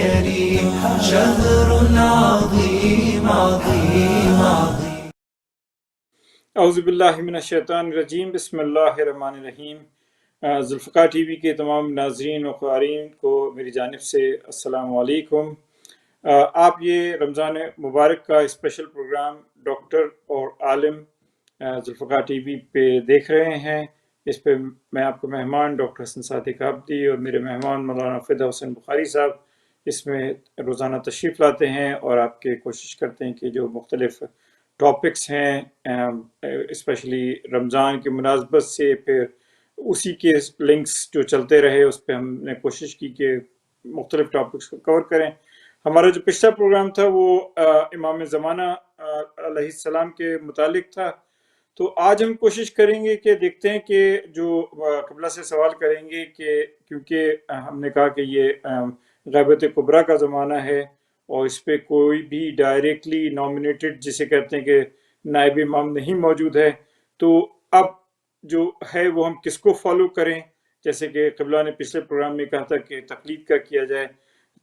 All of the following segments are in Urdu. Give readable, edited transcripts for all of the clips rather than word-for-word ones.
كريم شهر عظيم عظيم عظيم. اعوذ باللہ من الشیطان الرجیم، بسم اللہ الرحمن الرحیم۔ ذوالفقار ٹی وی کے تمام ناظرین و قارئین کو میری جانب سے السلام علیکم۔ آپ یہ رمضان مبارک کا اسپیشل پروگرام ڈاکٹر اور عالم ذوالفقار ٹی وی پہ دیکھ رہے ہیں۔ اس پہ میں آپ کو مہمان ڈاکٹر حسن صادق عابدی اور میرے مہمان مولانا فدا حسین بخاری صاحب اس میں روزانہ تشریف لاتے ہیں اور آپ کے کوشش کرتے ہیں کہ جو مختلف ٹاپکس ہیں اسپیشلی رمضان کی مناسبت سے، پھر اسی کے لنکس جو چلتے رہے، اس پہ ہم نے کوشش کی کہ مختلف ٹاپکس کو کور کریں۔ ہمارا جو پچھلا پروگرام تھا وہ امام زمانہ علیہ السلام کے متعلق تھا، تو آج ہم کوشش کریں گے کہ دیکھتے ہیں کہ جو قبلہ سے سوال کریں گے کہ کیونکہ ہم نے کہا کہ یہ غیبت کبریٰ کا زمانہ ہے اور اس پہ کوئی بھی ڈائریکٹلی نامینیٹڈ جسے کہتے ہیں کہ نائب امام نہیں موجود ہے، تو اب جو ہے وہ ہم کس کو فالو کریں؟ جیسے کہ قبلہ نے پچھلے پروگرام میں کہا تھا کہ تقلید کا کیا جائے،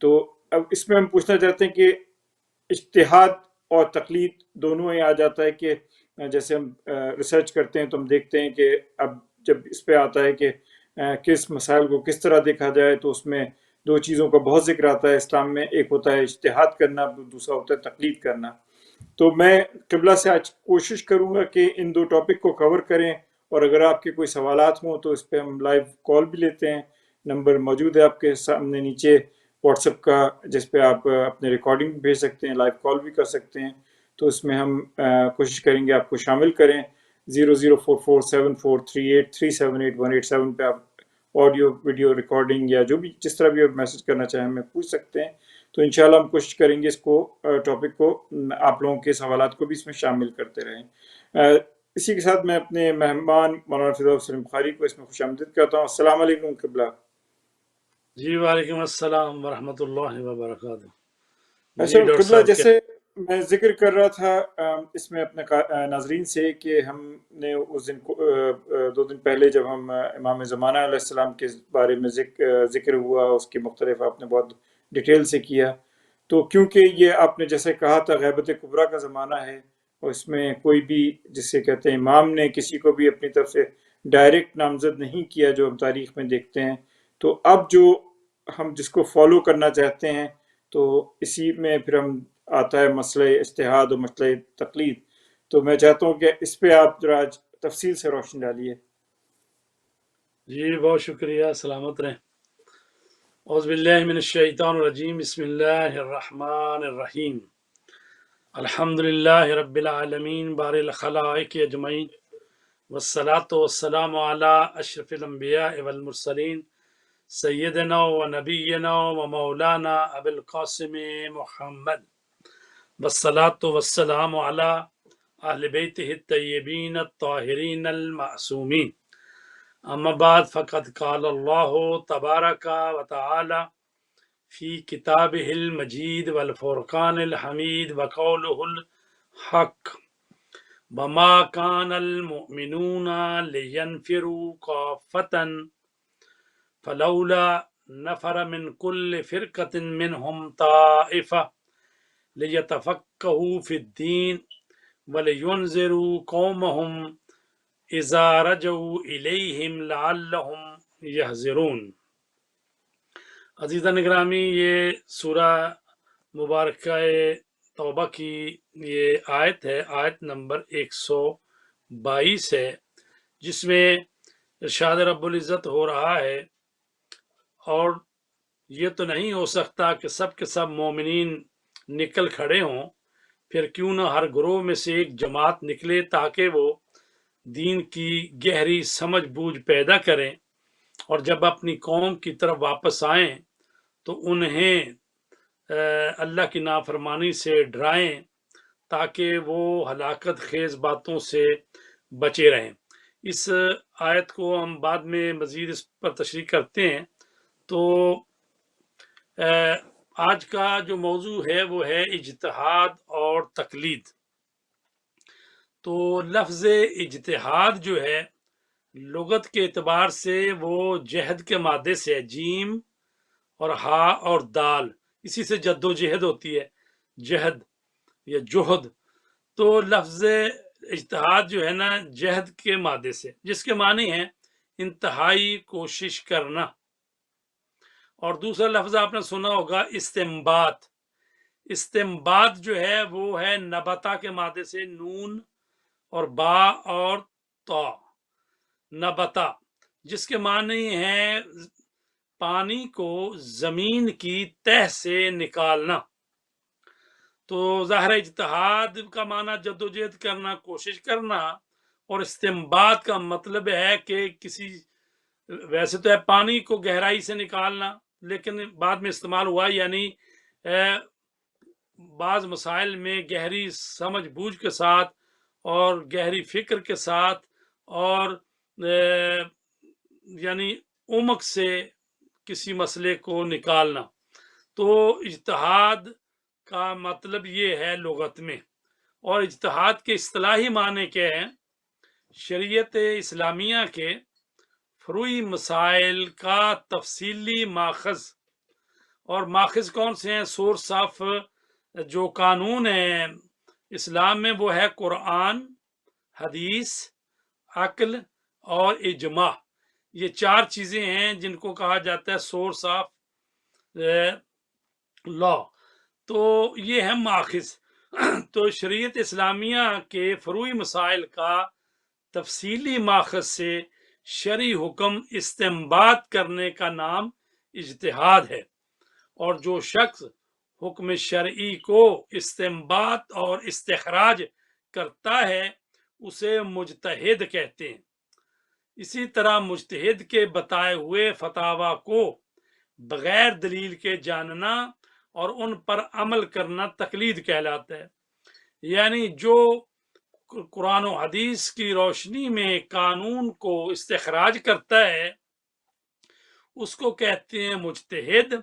تو اب اس میں ہم پوچھنا چاہتے ہیں کہ اجتہاد اور تقلید دونوں ہی آ جاتا ہے کہ جیسے ہم ریسرچ کرتے ہیں تو ہم دیکھتے ہیں کہ اب جب اس پہ آتا ہے کہ کس مسائل کو کس طرح دیکھا جائے، تو اس میں دو چیزوں کا بہت ذکر آتا ہے اسلام میں، ایک ہوتا ہے اجتہاد کرنا، دوسرا ہوتا ہے تقلید کرنا۔ تو میں قبلہ سے آج کوشش کروں گا کہ ان دو ٹاپک کو کور کریں، اور اگر آپ کے کوئی سوالات ہوں تو اس پہ ہم لائیو کال بھی لیتے ہیں۔ نمبر موجود ہے آپ کے سامنے نیچے واٹس ایپ کا، جس پہ آپ اپنے ریکارڈنگ بھی بھیج سکتے ہیں، لائیو کال بھی کر سکتے ہیں۔ تو اس میں ہم کوشش کریں گے آپ کو شامل کریں۔ 00447438378187 پہ آپ آڈیو ویڈیو ریکارڈنگ یا جو بھی جس طرح بھی آپ میسج کرنا چاہیں ہمیں پوچھ سکتے ہیں۔ تو انشاءاللہ ہم کوشش کریں گے اس کو ٹاپک کو آپ لوگوں کے سوالات کو بھی اس میں شامل کرتے رہیں۔ اسی کے ساتھ میں اپنے مہمان مولانا فدا حسین بخاری کو اس میں خوش آمدید کرتا ہوں۔ السلام علیکم قبلہ۔ جی وعلیکم السلام ورحمۃ اللہ وبرکاتہ۔ اچھا جی ڈاکٹر قبلہ، صاحب جیسے میں ذکر کر رہا تھا اس میں اپنے ناظرین سے کہ ہم نے اس دن 2 دن پہلے جب ہم امام زمانہ علیہ السلام کے بارے میں ذکر ہوا، اس کی مختلف آپ نے بہت ڈیٹیل سے کیا، تو کیونکہ یہ آپ نے جیسے کہا تھا غیبت کبریٰ کا زمانہ ہے اور اس میں کوئی بھی جسے کہتے ہیں امام نے کسی کو بھی اپنی طرف سے ڈائریکٹ نامزد نہیں کیا جو ہم تاریخ میں دیکھتے ہیں، تو اب جو ہم جس کو فالو کرنا چاہتے ہیں تو اسی میں پھر ہم آتا ہے مسئلہ اجتہاد اور مسئلہ تقلید۔ تو میں چاہتا ہوں کہ اس پہ آپ ذرا آج تفصیل سے روشنی ڈالیے۔ جی بہت شکریہ، سلامت رہیں۔ اعوذ باللہ من الشیطان الرجیم، بسم اللہ الرحمن الرحیم۔ الحمد للہ رب العالمین بار الخلائق اجمعین، والصلاة والسلام علی اشرف الانبیاء والمرسلین، سیدنا و نبینا و مولانا ابی القاسم محمد، والصلاة والسلام علی اہل بیتہ الطیبین الطاہرین المعصومین۔ اما بعد فقد قال اللہ تبارک و تعالی فی کتابہ المجید والفرقان الحمید وقولہ الحق، وما كان المؤمنون لينفروا كافة فلولا نفر من كل فرقة منهم طائفة ليتفقهوا في الدين ولينذروا قومهم اذا رجعوا الیہم لعلہم یحذرون۔ عزیزان گرامی، یہ سورہ مبارکہ توبہ کی یہ آیت ہے، آیت نمبر 122 ہے، جس میں ارشاد رب العزت ہو رہا ہے، اور یہ تو نہیں ہو سکتا کہ سب کے سب مومنین نکل کھڑے ہوں، پھر کیوں نہ ہر گروہ میں سے ایک جماعت نکلے تاکہ وہ دین کی گہری سمجھ بوجھ پیدا کریں، اور جب اپنی قوم کی طرف واپس آئیں تو انہیں اللہ کی نافرمانی سے ڈرائیں تاکہ وہ ہلاکت خیز باتوں سے بچے رہیں۔ اس آیت کو ہم بعد میں مزید اس پر تشریح کرتے ہیں۔ تو آج کا جو موضوع ہے وہ ہے اجتہاد اور تقلید۔ تو لفظ اجتہاد جو ہے لغت کے اعتبار سے وہ جہد کے مادے سے ہے، جیم اور ہا اور دال، اسی سے جد و جہد ہوتی ہے، جہد یا جوہد. تو لفظ اجتہاد جو ہے نا جہد کے مادے سے، جس کے معنی ہے انتہائی کوشش کرنا. اور دوسرا لفظ آپ نے سنا ہوگا استنباط. استنباط جو ہے وہ ہے نبتا کے مادے سے، نون اور با اور تا، نبتا، جس کے معنی ہے پانی کو زمین کی تہ سے نکالنا. تو ظاہر اجتہاد کا معنی جدوجہد کرنا، کوشش کرنا، اور استنباط کا مطلب ہے کہ کسی، ویسے تو ہے پانی کو گہرائی سے نکالنا، لیکن بعد میں استعمال ہوا، یعنی بعض مسائل میں گہری سمجھ بوجھ کے ساتھ اور گہری فکر کے ساتھ اور یعنی عمق سے کسی مسئلے کو نکالنا. تو اجتہاد کا مطلب یہ ہے لغت میں. اور اجتہاد کے اصطلاحی معنی کیا ہیں؟ شریعت اسلامیہ کے فروعی مسائل کا تفصیلی ماخذ. اور ماخذ کون سے ہیں؟ سورس آف جو قانون ہے اسلام میں وہ ہے قرآن، حدیث، عقل اور اجماع. یہ چار چیزیں ہیں جن کو کہا جاتا ہے سورس آف لا. تو یہ ہے ماخذ. تو شریعت اسلامیہ کے فروعی مسائل کا تفصیلی ماخذ سے شرعی حکم استنباط کرنے کا نام اجتہاد ہے. اور جو شخص حکم شرعی کو استنباط اور استخراج کرتا ہے اسے مجتہد کہتے ہیں. اسی طرح مجتہد کے بتائے ہوئے فتاوی کو بغیر دلیل کے جاننا اور ان پر عمل کرنا تقلید کہلاتا ہے. یعنی جو قرآن و حدیث کی روشنی میں قانون کو استخراج کرتا ہے اس کو کہتے ہیں مجتہد،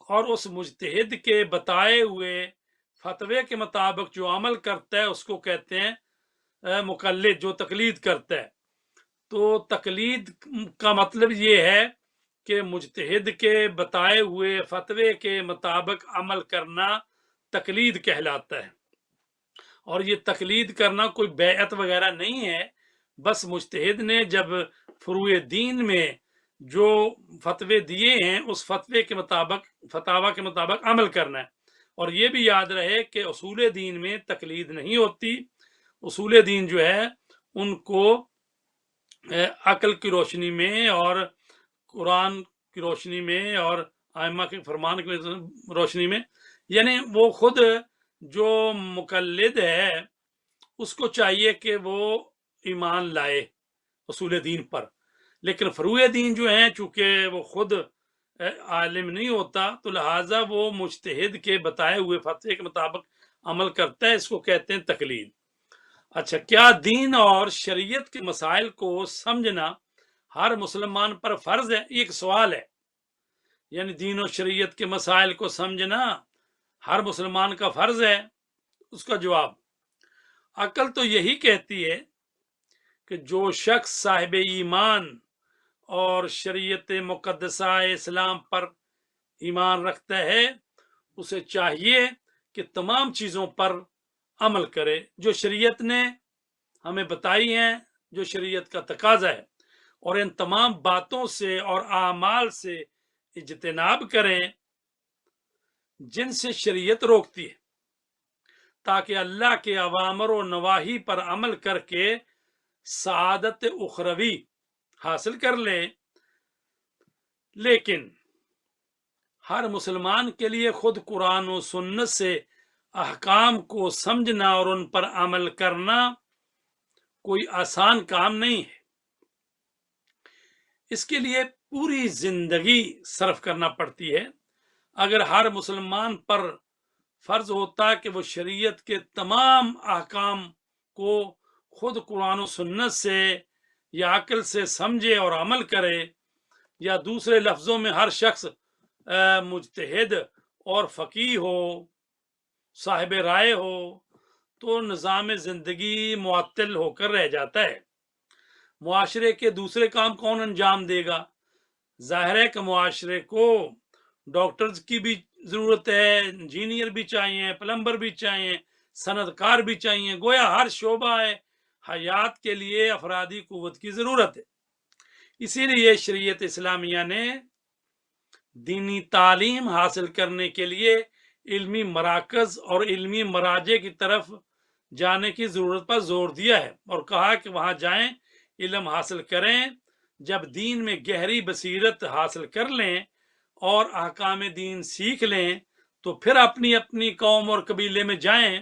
اور اس مجتہد کے بتائے ہوئے فتوے کے مطابق جو عمل کرتا ہے اس کو کہتے ہیں مقلد، جو تقلید کرتا ہے. تو تقلید کا مطلب یہ ہے کہ مجتہد کے بتائے ہوئے فتوے کے مطابق عمل کرنا تقلید کہلاتا ہے. اور یہ تقلید کرنا کوئی بیعت وغیرہ نہیں ہے، بس مجتہد نے جب فروع دین میں جو فتوے دیے ہیں اس فتوے کے مطابق، فتاوی کے مطابق عمل کرنا ہے. اور یہ بھی یاد رہے کہ اصول دین میں تقلید نہیں ہوتی. اصول دین جو ہے ان کو عقل کی روشنی میں اور قرآن کی روشنی میں اور ائمہ کے فرمان کی روشنی میں، یعنی وہ خود جو مقلد ہے اس کو چاہیے کہ وہ ایمان لائے اصول دین پر. لیکن فروع دین جو ہیں چونکہ وہ خود عالم نہیں ہوتا تو لہٰذا وہ مجتہد کے بتائے ہوئے فتوے کے مطابق عمل کرتا ہے، اس کو کہتے ہیں تقلید. اچھا، کیا دین اور شریعت کے مسائل کو سمجھنا ہر مسلمان پر فرض ہے؟ یہ ایک سوال ہے. یعنی دین و شریعت کے مسائل کو سمجھنا ہر مسلمان کا فرض ہے. اس کا جواب، عقل تو یہی کہتی ہے کہ جو شخص صاحب ایمان اور شریعت مقدسہ اسلام پر ایمان رکھتا ہے اسے چاہیے کہ تمام چیزوں پر عمل کرے جو شریعت نے ہمیں بتائی ہیں، جو شریعت کا تقاضا ہے، اور ان تمام باتوں سے اور اعمال سے اجتناب کریں جن سے شریعت روکتی ہے، تاکہ اللہ کے اوامر و نواہی پر عمل کر کے سعادت اخروی حاصل کر لیں. لیکن ہر مسلمان کے لیے خود قرآن و سنت سے احکام کو سمجھنا اور ان پر عمل کرنا کوئی آسان کام نہیں ہے. اس کے لیے پوری زندگی صرف کرنا پڑتی ہے. اگر ہر مسلمان پر فرض ہوتا کہ وہ شریعت کے تمام احکام کو خود قرآن و سنت سے یا عقل سے سمجھے اور عمل کرے، یا دوسرے لفظوں میں ہر شخص مجتہد اور فقیہ ہو، صاحب رائے ہو، تو نظام زندگی معطل ہو کر رہ جاتا ہے. معاشرے کے دوسرے کام کون انجام دے گا؟ ظاہر ہے کہ معاشرے کو ڈاکٹرز کی بھی ضرورت ہے، انجینئر بھی چاہیے، پلمبر بھی چاہیے، صنعت کار بھی چاہیے، گویا ہر شعبہ حیات کے لیے افرادی قوت کی ضرورت ہے۔ اسی لیے شریعت اسلامیہ نے دینی تعلیم حاصل کرنے کے لیے علمی مراکز اور علمی مراجع کی طرف جانے کی ضرورت پر زور دیا ہے اور کہا کہ وہاں جائیں، علم حاصل کریں، جب دین میں گہری بصیرت حاصل کر لیں اور احکام دین سیکھ لیں تو پھر اپنی اپنی قوم اور قبیلے میں جائیں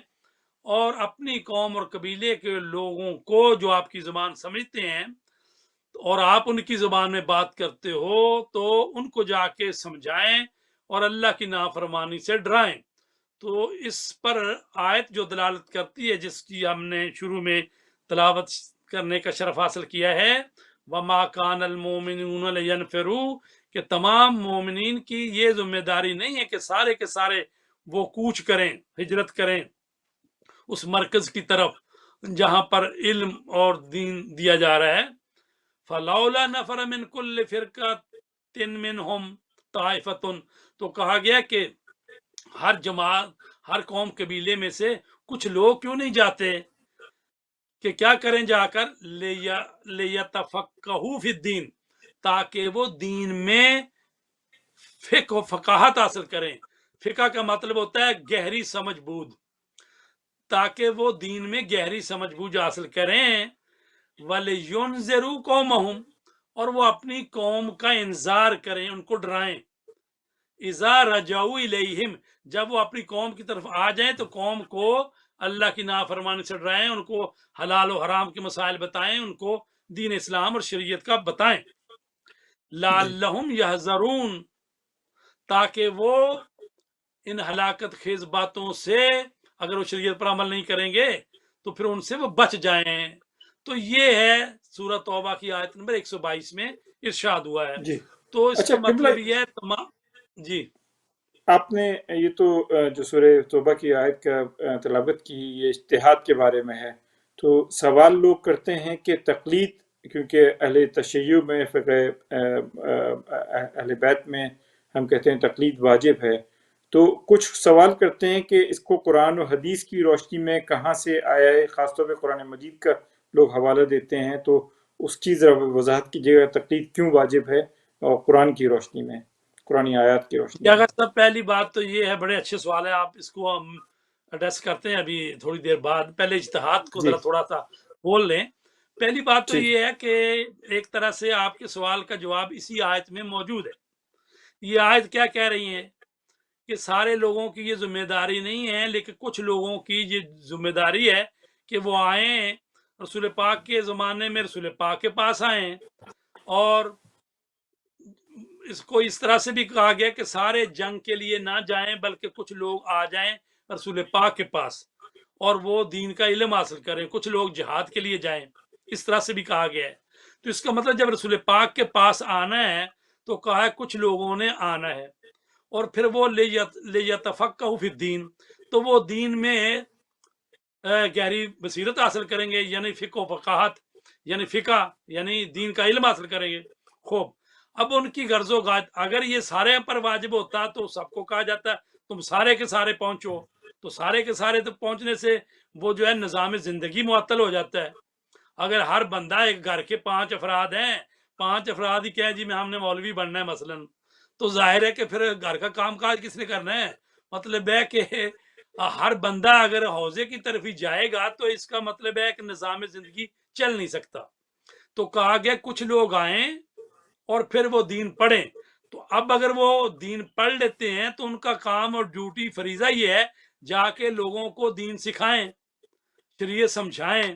اور اپنی قوم اور قبیلے کے لوگوں کو جو آپ کی زبان سمجھتے ہیں اور آپ ان کی زبان میں بات کرتے ہو تو ان کو جا کے سمجھائیں اور اللہ کی نافرمانی سے ڈرائیں۔ تو اس پر آیت جو دلالت کرتی ہے، جس کی ہم نے شروع میں تلاوت کرنے کا شرف حاصل کیا ہے، وَمَا كَانَ الْمُؤْمِنُونَ لِيَنْفِرُوا، کہ تمام مومنین کی یہ ذمہ داری نہیں ہے کہ سارے کے سارے وہ کوچ کریں، ہجرت کریں اس مرکز کی طرف جہاں پر علم اور دین دیا جا رہا ہے۔ فَلَوْلَا نَفَرَ مِنْ كُلِّ فِرْقَةٍ مِّنْهُمْ طَائِفَةٌ، تو کہا گیا کہ ہر جماعت، ہر قوم قبیلے میں سے کچھ لوگ کیوں نہیں جاتے کہ کیا کریں جا کر، لِيَتَفَقَّهُوا فِي الدِّينِ، تاکہ وہ دین میں فقہ و فقاہت حاصل کریں۔ فقہ کا مطلب ہوتا ہے گہری سمجھ بوجھ، تاکہ وہ دین میں گہری سمجھ بوجھ حاصل کریں۔ وَلِيُنذِرُوا قَوْمَهُمْ، اور وہ اپنی قوم کا انذار کریں، ان کو ڈرائیں۔ اِذَا رَجَعُوا إِلَيْهِمْ، جب وہ اپنی قوم کی طرف آ جائیں تو قوم کو اللہ کی نافرمانی سے ڈرائیں، ان کو حلال و حرام کے مسائل بتائیں، ان کو دین اسلام اور شریعت کا بتائیں۔ لَعَلَّهُمْ يَحْذَرُونَ، تاکہ وہ ان ہلاکت خیز باتوں سے، اگر وہ شریعت پر عمل نہیں کریں گے تو پھر ان سے وہ بچ جائیں۔ تو یہ ہے سورہ توبہ کی آیت نمبر 122 میں ارشاد ہوا ہے۔ جی تو اس اچھا کا قبلہ، مطلب یہ ہے تمام، جی آپ نے یہ تو جو سورہ توبہ کی آیت کا تلاوت کی، یہ اجتہاد کے بارے میں ہے، تو سوال لوگ کرتے ہیں کہ تقلید، کیونکہ اہل تشیع میں، فقہ اہل بیت میں ہم کہتے ہیں تقلید واجب ہے، تو کچھ سوال کرتے ہیں کہ اس کو قرآن و حدیث کی روشنی میں کہاں سے آیا ہے، خاص طور پہ قرآن مجید کا لوگ حوالہ دیتے ہیں، تو اس کی ذرا وضاحت کیجیے گا، تقلید کیوں واجب ہے اور قرآن کی روشنی میں، قرآن آیات کی روشنی میں؟ اگر سب پہلی بات تو یہ ہے، بڑے اچھے سوال ہے، آپ اس کو ہم ایڈریس کرتے ہیں ابھی تھوڑی دیر بعد۔ پہلے اجتہاد کو جی ذرا تھوڑا سا بول لیں۔ پہلی بات تو ٹھیک، یہ ہے کہ ایک طرح سے آپ کے سوال کا جواب اسی آیت میں موجود ہے۔ یہ آیت کیا کہہ رہی ہے کہ سارے لوگوں کی یہ ذمہ داری نہیں ہے، لیکن کچھ لوگوں کی یہ ذمہ داری ہے کہ وہ آئیں، رسول پاک کے زمانے میں رسول پاک کے پاس آئیں، اور اس کو اس طرح سے بھی کہا گیا کہ سارے جنگ کے لیے نہ جائیں بلکہ کچھ لوگ آ جائیں رسول پاک کے پاس اور وہ دین کا علم حاصل کریں، کچھ لوگ جہاد کے لیے جائیں، اس طرح سے بھی کہا گیا ہے۔ تو اس کا مطلب جب رسول پاک کے پاس آنا ہے تو کہا ہے کچھ لوگوں نے آنا ہے، اور پھر وہ لیتفقہوا فی الدین، تو وہ دین میں گہری بصیرت حاصل کریں گے، یعنی فقہ و فقاہت، یعنی فقہ یعنی دین کا علم حاصل کریں گے۔ خوب، اب ان کی غرض و غایت، اگر یہ سارے پر واجب ہوتا تو سب کو کہا جاتا تم سارے کے سارے پہنچو، تو سارے کے سارے تو پہنچنے سے وہ جو ہے نظام زندگی معطل ہو جاتا ہے۔ اگر ہر بندہ، ایک گھر کے 5 افراد ہیں، 5 افراد ہی کہیں جی میں ہم نے مولوی بننا ہے مثلا، تو ظاہر ہے کہ پھر گھر کا کام کاج کس نے کرنا ہے؟ مطلب ہے کہ ہر بندہ اگر حوضے کی طرف ہی جائے گا تو اس کا مطلب ہے کہ نظام زندگی چل نہیں سکتا۔ تو کہا گیا کچھ لوگ آئیں اور پھر وہ دین پڑھیں۔ تو اب اگر وہ دین پڑھ لیتے ہیں تو ان کا کام اور ڈیوٹی، فریضہ یہ ہے جا کے لوگوں کو دین سکھائیں، شریعت سمجھائیں۔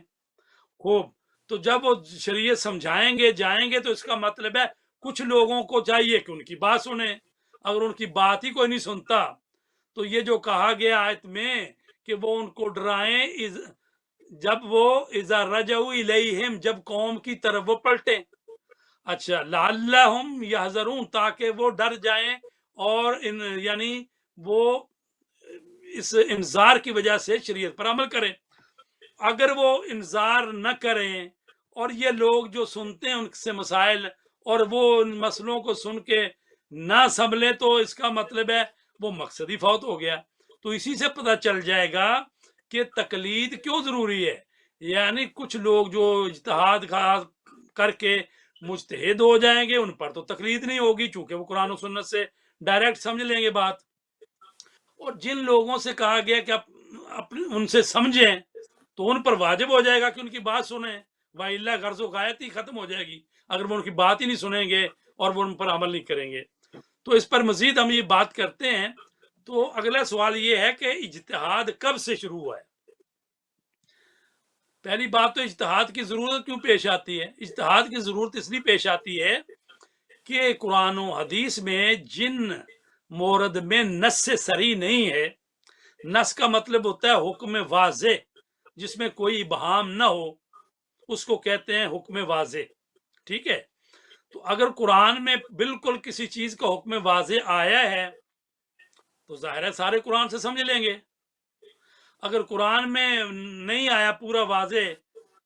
خوب، تو جب وہ شریعت سمجھائیں گے، جائیں گے، تو اس کا مطلب ہے کچھ لوگوں کو چاہیے کہ ان کی بات سنیں۔ اگر ان کی بات ہی کوئی نہیں سنتا تو یہ جو کہا گیا آیت میں کہ وہ ان کو ڈرائیں، جب وہ اذا رجعوا الیہم، جب قوم کی طرف وہ پلٹیں۔ اچھا، لعلہم یحذرون، تاکہ وہ ڈر جائیں اور یعنی وہ اس انذار کی وجہ سے شریعت پر عمل کریں۔ اگر وہ انذار نہ کریں اور یہ لوگ جو سنتے ہیں ان سے مسائل اور وہ ان مسئلوں کو سن کے نہ سنبھلے تو اس کا مطلب ہے وہ مقصد ہی فوت ہو گیا۔ تو اسی سے پتہ چل جائے گا کہ تقلید کیوں ضروری ہے۔ یعنی کچھ لوگ جو اجتہاد کر کے مجتہد ہو جائیں گے، ان پر تو تقلید نہیں ہوگی، چونکہ وہ قرآن و سنت سے ڈائریکٹ سمجھ لیں گے بات۔ اور جن لوگوں سے کہا گیا کہ ان سے سمجھیں، تو ان پر واجب ہو جائے گا کہ ان کی بات سنیں، وَإِلَّا غرض و غایت ہی ختم ہو جائے گی اگر وہ ان کی بات ہی نہیں سنیں گے اور وہ ان پر عمل نہیں کریں گے۔ تو اس پر مزید ہم یہ بات کرتے ہیں۔ تو اگلا سوال یہ ہے کہ اجتہاد کب سے شروع ہوا ہے؟ پہلی بات تو اجتہاد کی ضرورت کیوں پیش آتی ہے؟ اجتہاد کی ضرورت اس لیے پیش آتی ہے کہ قرآن و حدیث میں جن مورد میں نص صریح نہیں ہے، نص کا مطلب ہوتا ہے حکم واضح جس میں کوئی ابہام نہ ہو، اس کو کہتے ہیں حکم واضح، ٹھیک ہے؟ تو اگر قرآن میں بالکل کسی چیز کا حکم واضح آیا ہے تو ظاہر ہے سارے قرآن سے سمجھ لیں گے۔ اگر قرآن میں نہیں آیا پورا واضح،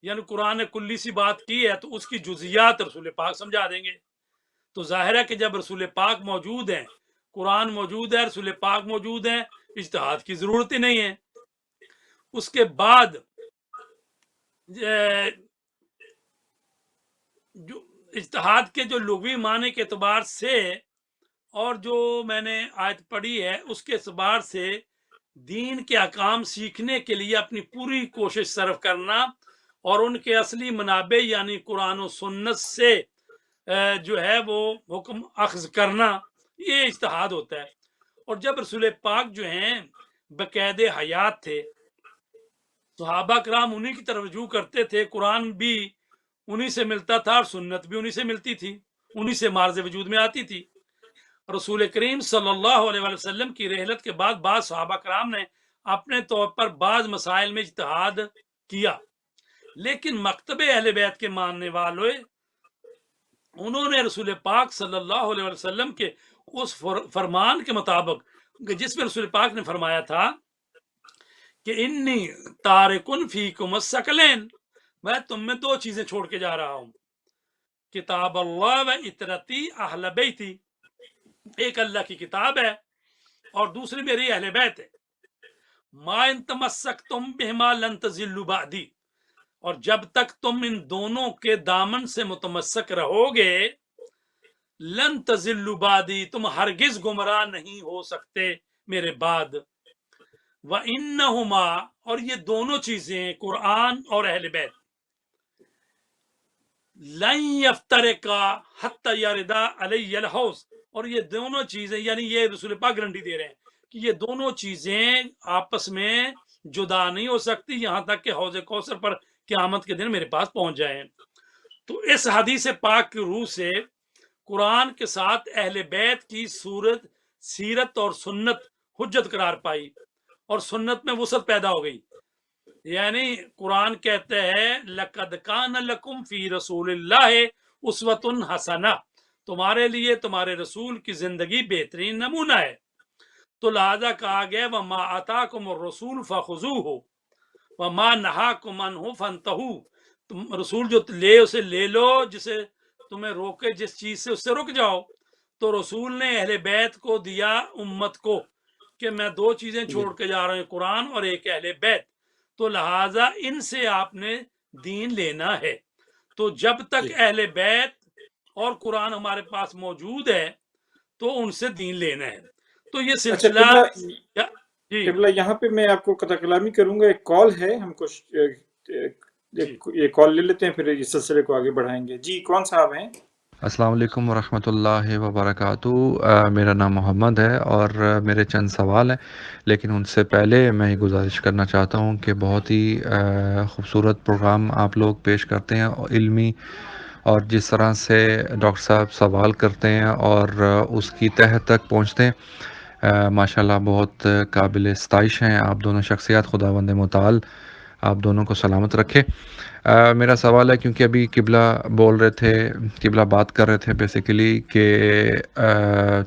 یعنی قرآن نے کلی سی بات کی ہے، تو اس کی جزیات رسول پاک سمجھا دیں گے۔ تو ظاہر ہے کہ جب رسول پاک موجود ہیں، قرآن موجود ہے، رسول پاک موجود ہیں، اجتہاد کی ضرورت ہی نہیں ہے۔ اس کے بعد جو اجتہاد کے جو لغوی معنی کے اعتبار سے اور جو میں نے آیت پڑھی ہے اس کے اعتبار سے دین کے احکام سیکھنے کے لیے اپنی پوری کوشش صرف کرنا اور ان کے اصلی منابع یعنی قرآن و سنت سے جو ہے وہ حکم اخذ کرنا، یہ اجتہاد ہوتا ہے۔ اور جب رسول پاک جو ہیں بقید حیات تھے، صحابہ کرام انہی کی طرف رجوع کرتے تھے، قرآن بھی انہی سے ملتا تھا اور سنت بھی انہی سے ملتی تھی، انہی سے مارز وجود میں آتی تھی۔ رسول کریم صلی اللہ علیہ وسلم کی رحلت کے بعد بعض صحابہ کرام نے اپنے طور پر بعض مسائل میں اجتہاد کیا، لیکن مکتب اہل بیت کے ماننے والوں انہوں نے رسول پاک صلی اللہ علیہ وسلم کے اس فرمان کے مطابق جس میں رسول پاک نے فرمایا تھا کہ انی تارکن فیکم الثقلین، میں تم میں دو چیزیں چھوڑ کے جا رہا ہوں، کتاب اللہ و اطرتی اہل بیتی، ایک اللہ کی کتاب ہے اور دوسری میری اہل بیت ہے، ما ان تمسکتم بہما لن تضلوا بعدی، اور جب تک تم ان دونوں کے دامن سے متمسک رہو گے، لن تضلوا بعدی، تم ہرگز گمراہ نہیں ہو سکتے میرے بعد، وَإِنَّهُمَا، اور یہ دونوں چیزیں قرآن اور اہل بیت، لَن يَفْتَرِقَا حَتَّى يَرِدَا عَلَيَّ الْحَوْض، اور یہ دونوں چیزیں یعنی یہ رسول پاک گارنٹی دے رہے ہیں کہ یہ دونوں چیزیں آپس میں جدا نہیں ہو سکتی یہاں تک کہ حوض کوثر پر قیامت کے دن میرے پاس پہنچ جائیں۔ تو اس حدیث پاک کی روح سے قرآن کے ساتھ اہل بیت کی سیرت اور سنت حجت قرار پائی اور سنت میں وسعت پیدا ہو گئی۔ یعنی قرآن کہتے ہیں لَقَدْ كَانَ لَكُمْ فِي رَسُولِ اللَّهِ أُسْوَةٌ حَسَنَةٌ، تمہارے لیے تمہارے رسول کی زندگی بہترین نمونہ ہے۔ تو لہذا کہا گیا وَمَا آتَاكُمُ الرَّسُولُ فَخُذُوهُ وَمَا نَهَاكُمْ عَنْهُ فَانْتَهُوا، تم رسول جو لے اسے لے لو، جسے تمہیں روکے جس چیز سے اس سے رک جاؤ۔ تو رسول نے اہل بیت کو دیا امت کو کہ میں دو چیزیں چھوڑ کے جا رہا ہوں، قرآن اور ایک اہل بیت، تو لہٰذا ان سے آپ نے دین لینا ہے۔ تو جب تک اہل بیت اور قرآن ہمارے پاس موجود ہے تو ان سے دین لینا ہے۔ تو یہ سلسلہ قبلہ یہاں پہ میں آپ کو قطع کلامی کروں گا، ایک کال ہے، ہم کو یہ کال لے لیتے ہیں پھر اس سلسلے کو آگے بڑھائیں گے۔ جی کون صاحب ہیں؟ السلام علیکم ورحمۃ اللہ وبرکاتہ۔ میرا نام محمد ہے اور میرے چند سوال ہیں، لیکن ان سے پہلے میں یہ گزارش کرنا چاہتا ہوں کہ بہت ہی خوبصورت پروگرام آپ لوگ پیش کرتے ہیں، علمی، اور جس طرح سے ڈاکٹر صاحب سوال کرتے ہیں اور اس کی تہہ تک پہنچتے ہیں، ماشاءاللہ بہت قابل ستائش ہیں آپ دونوں شخصیات، خداوند متعال آپ دونوں کو سلامت رکھے۔ میرا سوال ہے، کیونکہ ابھی قبلہ بول رہے تھے، قبلہ بات کر رہے تھے بیسیکلی کہ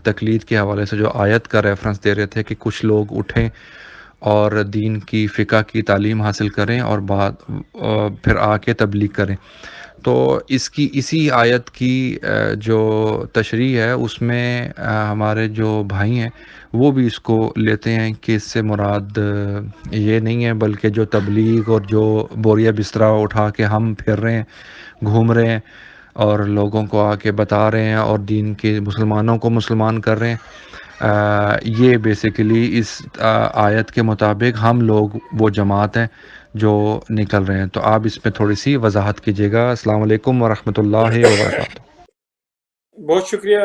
تقلید کے حوالے سے جو آیت کا ریفرنس دے رہے تھے کہ کچھ لوگ اٹھیں اور دین کی فقہ کی تعلیم حاصل کریں اور پھر آ کے تبلیغ کریں۔ تو اسی آیت کی جو تشریح ہے اس میں ہمارے جو بھائی ہیں وہ بھی اس کو لیتے ہیں کہ اس سے مراد یہ نہیں ہے، بلکہ جو تبلیغ اور جو بوریا بستر اٹھا کے ہم پھر رہے ہیں، گھوم رہے ہیں اور لوگوں کو آ کے بتا رہے ہیں اور دین کے مسلمانوں کو مسلمان کر رہے ہیں، یہ بیسیکلی اس آیت کے مطابق ہم لوگ وہ جماعت ہیں جو نکل رہے ہیں۔ تو آپ اس میں تھوڑی سی وضاحت کیجیے گا۔ السلام علیکم ورحمۃ اللہ وبرکاتہ۔ بہت شکریہ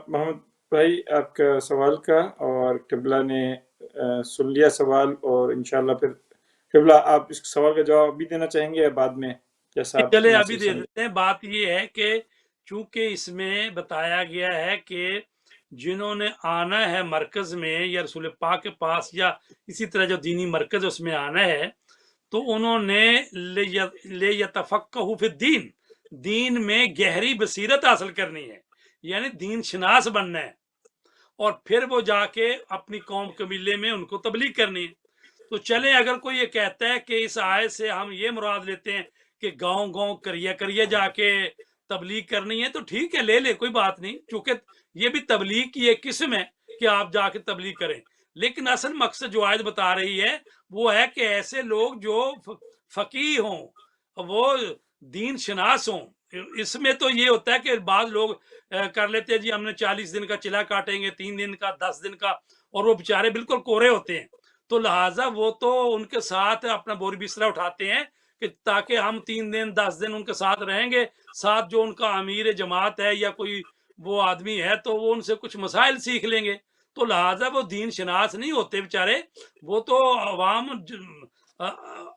محمد بھائی آپ کا سوال کا، اور قبلہ نے سن لیا سوال، اور انشاءاللہ پھر قبلہ آپ اس سوال کا جواب بھی دینا چاہیں گے یا بعد میں، جیسا آپ چلے ابھی مناسب دے سمجھیں؟ دیتے ہیں۔ بات یہ ہے کہ چونکہ اس میں بتایا گیا ہے کہ جنہوں نے آنا ہے مرکز میں یا رسول پاک کے پاس یا اسی طرح جو دینی مرکز اس میں آنا ہے، تو انہوں نے لے یتفقہوا فی الدین، دین میں گہری بصیرت حاصل کرنی ہے، یعنی دین شناس بننا ہے، اور پھر وہ جا کے اپنی قوم قبیلے میں ان کو تبلیغ کرنی ہے۔ تو چلیں اگر کوئی یہ کہتا ہے کہ اس آیت سے ہم یہ مراد لیتے ہیں کہ گاؤں گاؤں کریے جا کے تبلیغ کرنی ہے، تو ٹھیک ہے، لے لے، کوئی بات نہیں، چونکہ یہ بھی تبلیغ کی ایک قسم ہے کہ آپ جا کے تبلیغ کریں۔ لیکن اصل مقصد جو آیت بتا رہی ہے وہ ہے کہ ایسے لوگ جو فقیہ ہوں، وہ دین شناس ہوں۔ اس میں تو یہ ہوتا ہے کہ بعض لوگ کر لیتے ہیں جی ہم نے 40 دن کا چلا کاٹیں گے، 3 دن کا، 10 دن کا، اور وہ بیچارے بالکل کورے ہوتے ہیں، تو لہٰذا وہ تو ان کے ساتھ اپنا بوری بسترا اٹھاتے ہیں کہ تاکہ ہم 3 دن 10 دن ان کے ساتھ رہیں گے، ساتھ جو ان کا امیر جماعت ہے یا کوئی وہ آدمی ہے تو وہ ان سے کچھ مسائل سیکھ لیں گے، تو لہٰذا وہ دین شناس نہیں ہوتے بیچارے، وہ تو عوام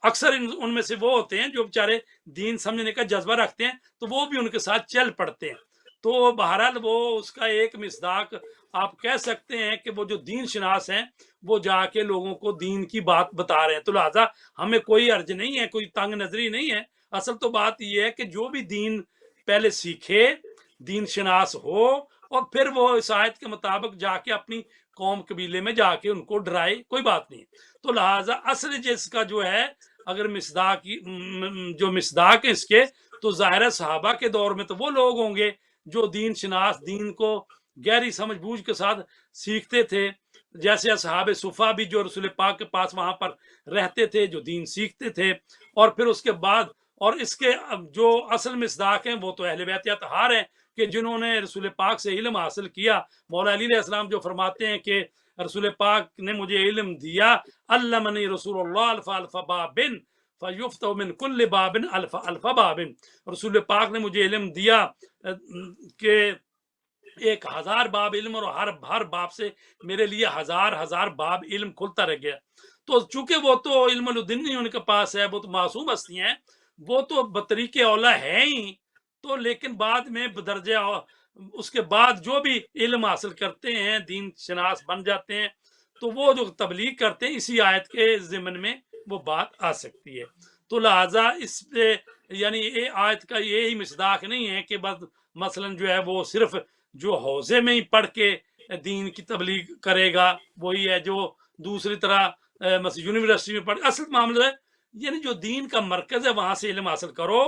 اکثر ان میں سے وہ ہوتے ہیں جو بیچارے دین سمجھنے کا جذبہ رکھتے ہیں، تو وہ بھی ان کے ساتھ چل پڑتے ہیں۔ تو بہرحال وہ اس کا ایک مصداق آپ کہہ سکتے ہیں کہ وہ جو دین شناس ہیں وہ جا کے لوگوں کو دین کی بات بتا رہے ہیں، تو لہٰذا ہمیں کوئی عرض نہیں ہے، کوئی تنگ نظری نہیں ہے۔ اصل تو بات یہ ہے کہ جو بھی دین پہلے سیکھے، دین شناس ہو، اور پھر وہ اس آیت کے مطابق جا کے اپنی قوم قبیلے میں جا کے ان کو ڈرائے، کوئی بات نہیں۔ تو لہٰذا اصل جس کا جو ہے اگر مصداق ہے اس کے، تو ظاہر صحابہ کے دور میں تو وہ لوگ ہوں گے جو دین شناس، دین کو گہری سمجھ بوجھ کے ساتھ سیکھتے تھے، جیسے اصحاب صفا بھی جو رسول پاک کے پاس وہاں پر رہتے تھے، جو دین سیکھتے تھے، اور پھر اس کے بعد، اور اس کے جو اصل مصداق ہیں وہ تو اہل بیت اطہار ہیں کہ جنہوں نے رسول پاک سے علم حاصل کیا۔ مولا علی علیہ السلام جو فرماتے ہیں کہ رسول پاک نے مجھے علم دیا، علمنی رسول اللہ الف الف باب فیفتح من کل باب الف الف باب، رسول پاک نے مجھے علم دیا کہ 1000 باب علم، اور ہر باب سے میرے لیے 1000 باب علم کھلتا رہ گیا۔ تو چونکہ وہ تو علم الدنی ان کے پاس ہے، وہ تو معصوم ہستیاں ہیں، وہ تو بطریق اولا ہے ہی، تو لیکن بعد میں بدرجہ اس کے بعد جو بھی علم حاصل کرتے ہیں، دین شناس بن جاتے ہیں، تو وہ جو تبلیغ کرتے ہیں اسی آیت کے ضمن میں وہ بات آ سکتی ہے۔ تو لہٰذا اس پہ یعنی یہ آیت کا یہی مصداق نہیں ہے کہ بس مثلا جو ہے وہ صرف جو حوزے میں ہی پڑھ کے دین کی تبلیغ کرے گا وہی ہے جو دوسری طرح یونیورسٹی میں پڑھ۔ اصل معاملہ ہے یعنی جو دین کا مرکز ہے وہاں سے علم حاصل کرو،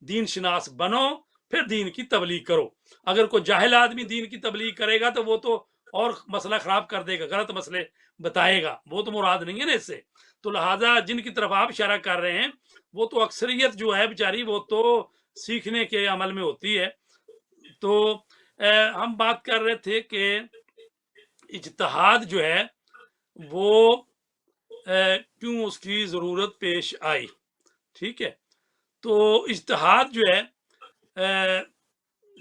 دین شناس بنو، پھر دین کی تبلیغ کرو۔ اگر کوئی جاہل آدمی دین کی تبلیغ کرے گا تو وہ تو اور مسئلہ خراب کر دے گا، غلط مسئلے بتائے گا، وہ تو مراد نہیں ہے نا اس سے۔ تو لہٰذا جن کی طرف آپ اشارہ کر رہے ہیں وہ تو اکثریت جو ہے بیچاری وہ تو سیکھنے کے عمل میں ہوتی ہے۔ تو ہم بات کر رہے تھے کہ اجتہاد جو ہے وہ کیوں اس کی ضرورت پیش آئی، ٹھیک ہے۔ تو اجتہاد جو ہے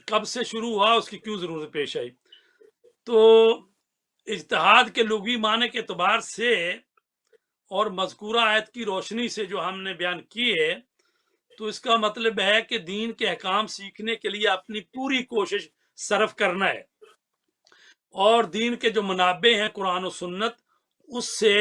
کب سے شروع ہوا، اس کی کیوں ضرورت پیش آئی؟ تو اجتہاد کے لغوی معنی کے اعتبار سے اور مذکورہ آیت کی روشنی سے جو ہم نے بیان کی ہے، تو اس کا مطلب ہے کہ دین کے احکام سیکھنے کے لیے اپنی پوری کوشش صرف کرنا ہے، اور دین کے جو منابع ہیں قرآن و سنت اس سے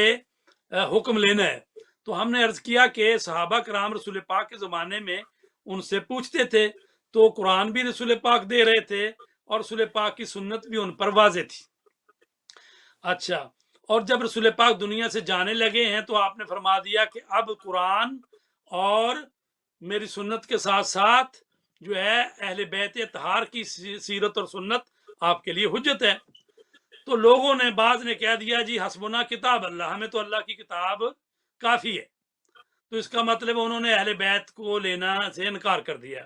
حکم لینا ہے۔ تو ہم نے عرض کیا کہ صحابہ کرام رسول پاک کے زمانے میں ان سے پوچھتے تھے تو قرآن بھی رسول پاک دے رہے تھے اور رسول پاک کی سنت بھی ان پر واضح تھی۔ اچھا، اور جب رسول پاک دنیا سے جانے لگے ہیں تو آپ نے فرما دیا کہ اب قرآن اور میری سنت کے ساتھ ساتھ جو ہے اہل بیت اطہار کی سیرت اور سنت آپ کے لیے حجت ہے۔ تو لوگوں نے بعض نے کہہ دیا جی حسبنا کتاب اللہ، ہمیں تو اللہ کی کتاب کافی ہے، تو اس کا مطلب انہوں نے اہل بیت کو لینا سے انکار کر دیا۔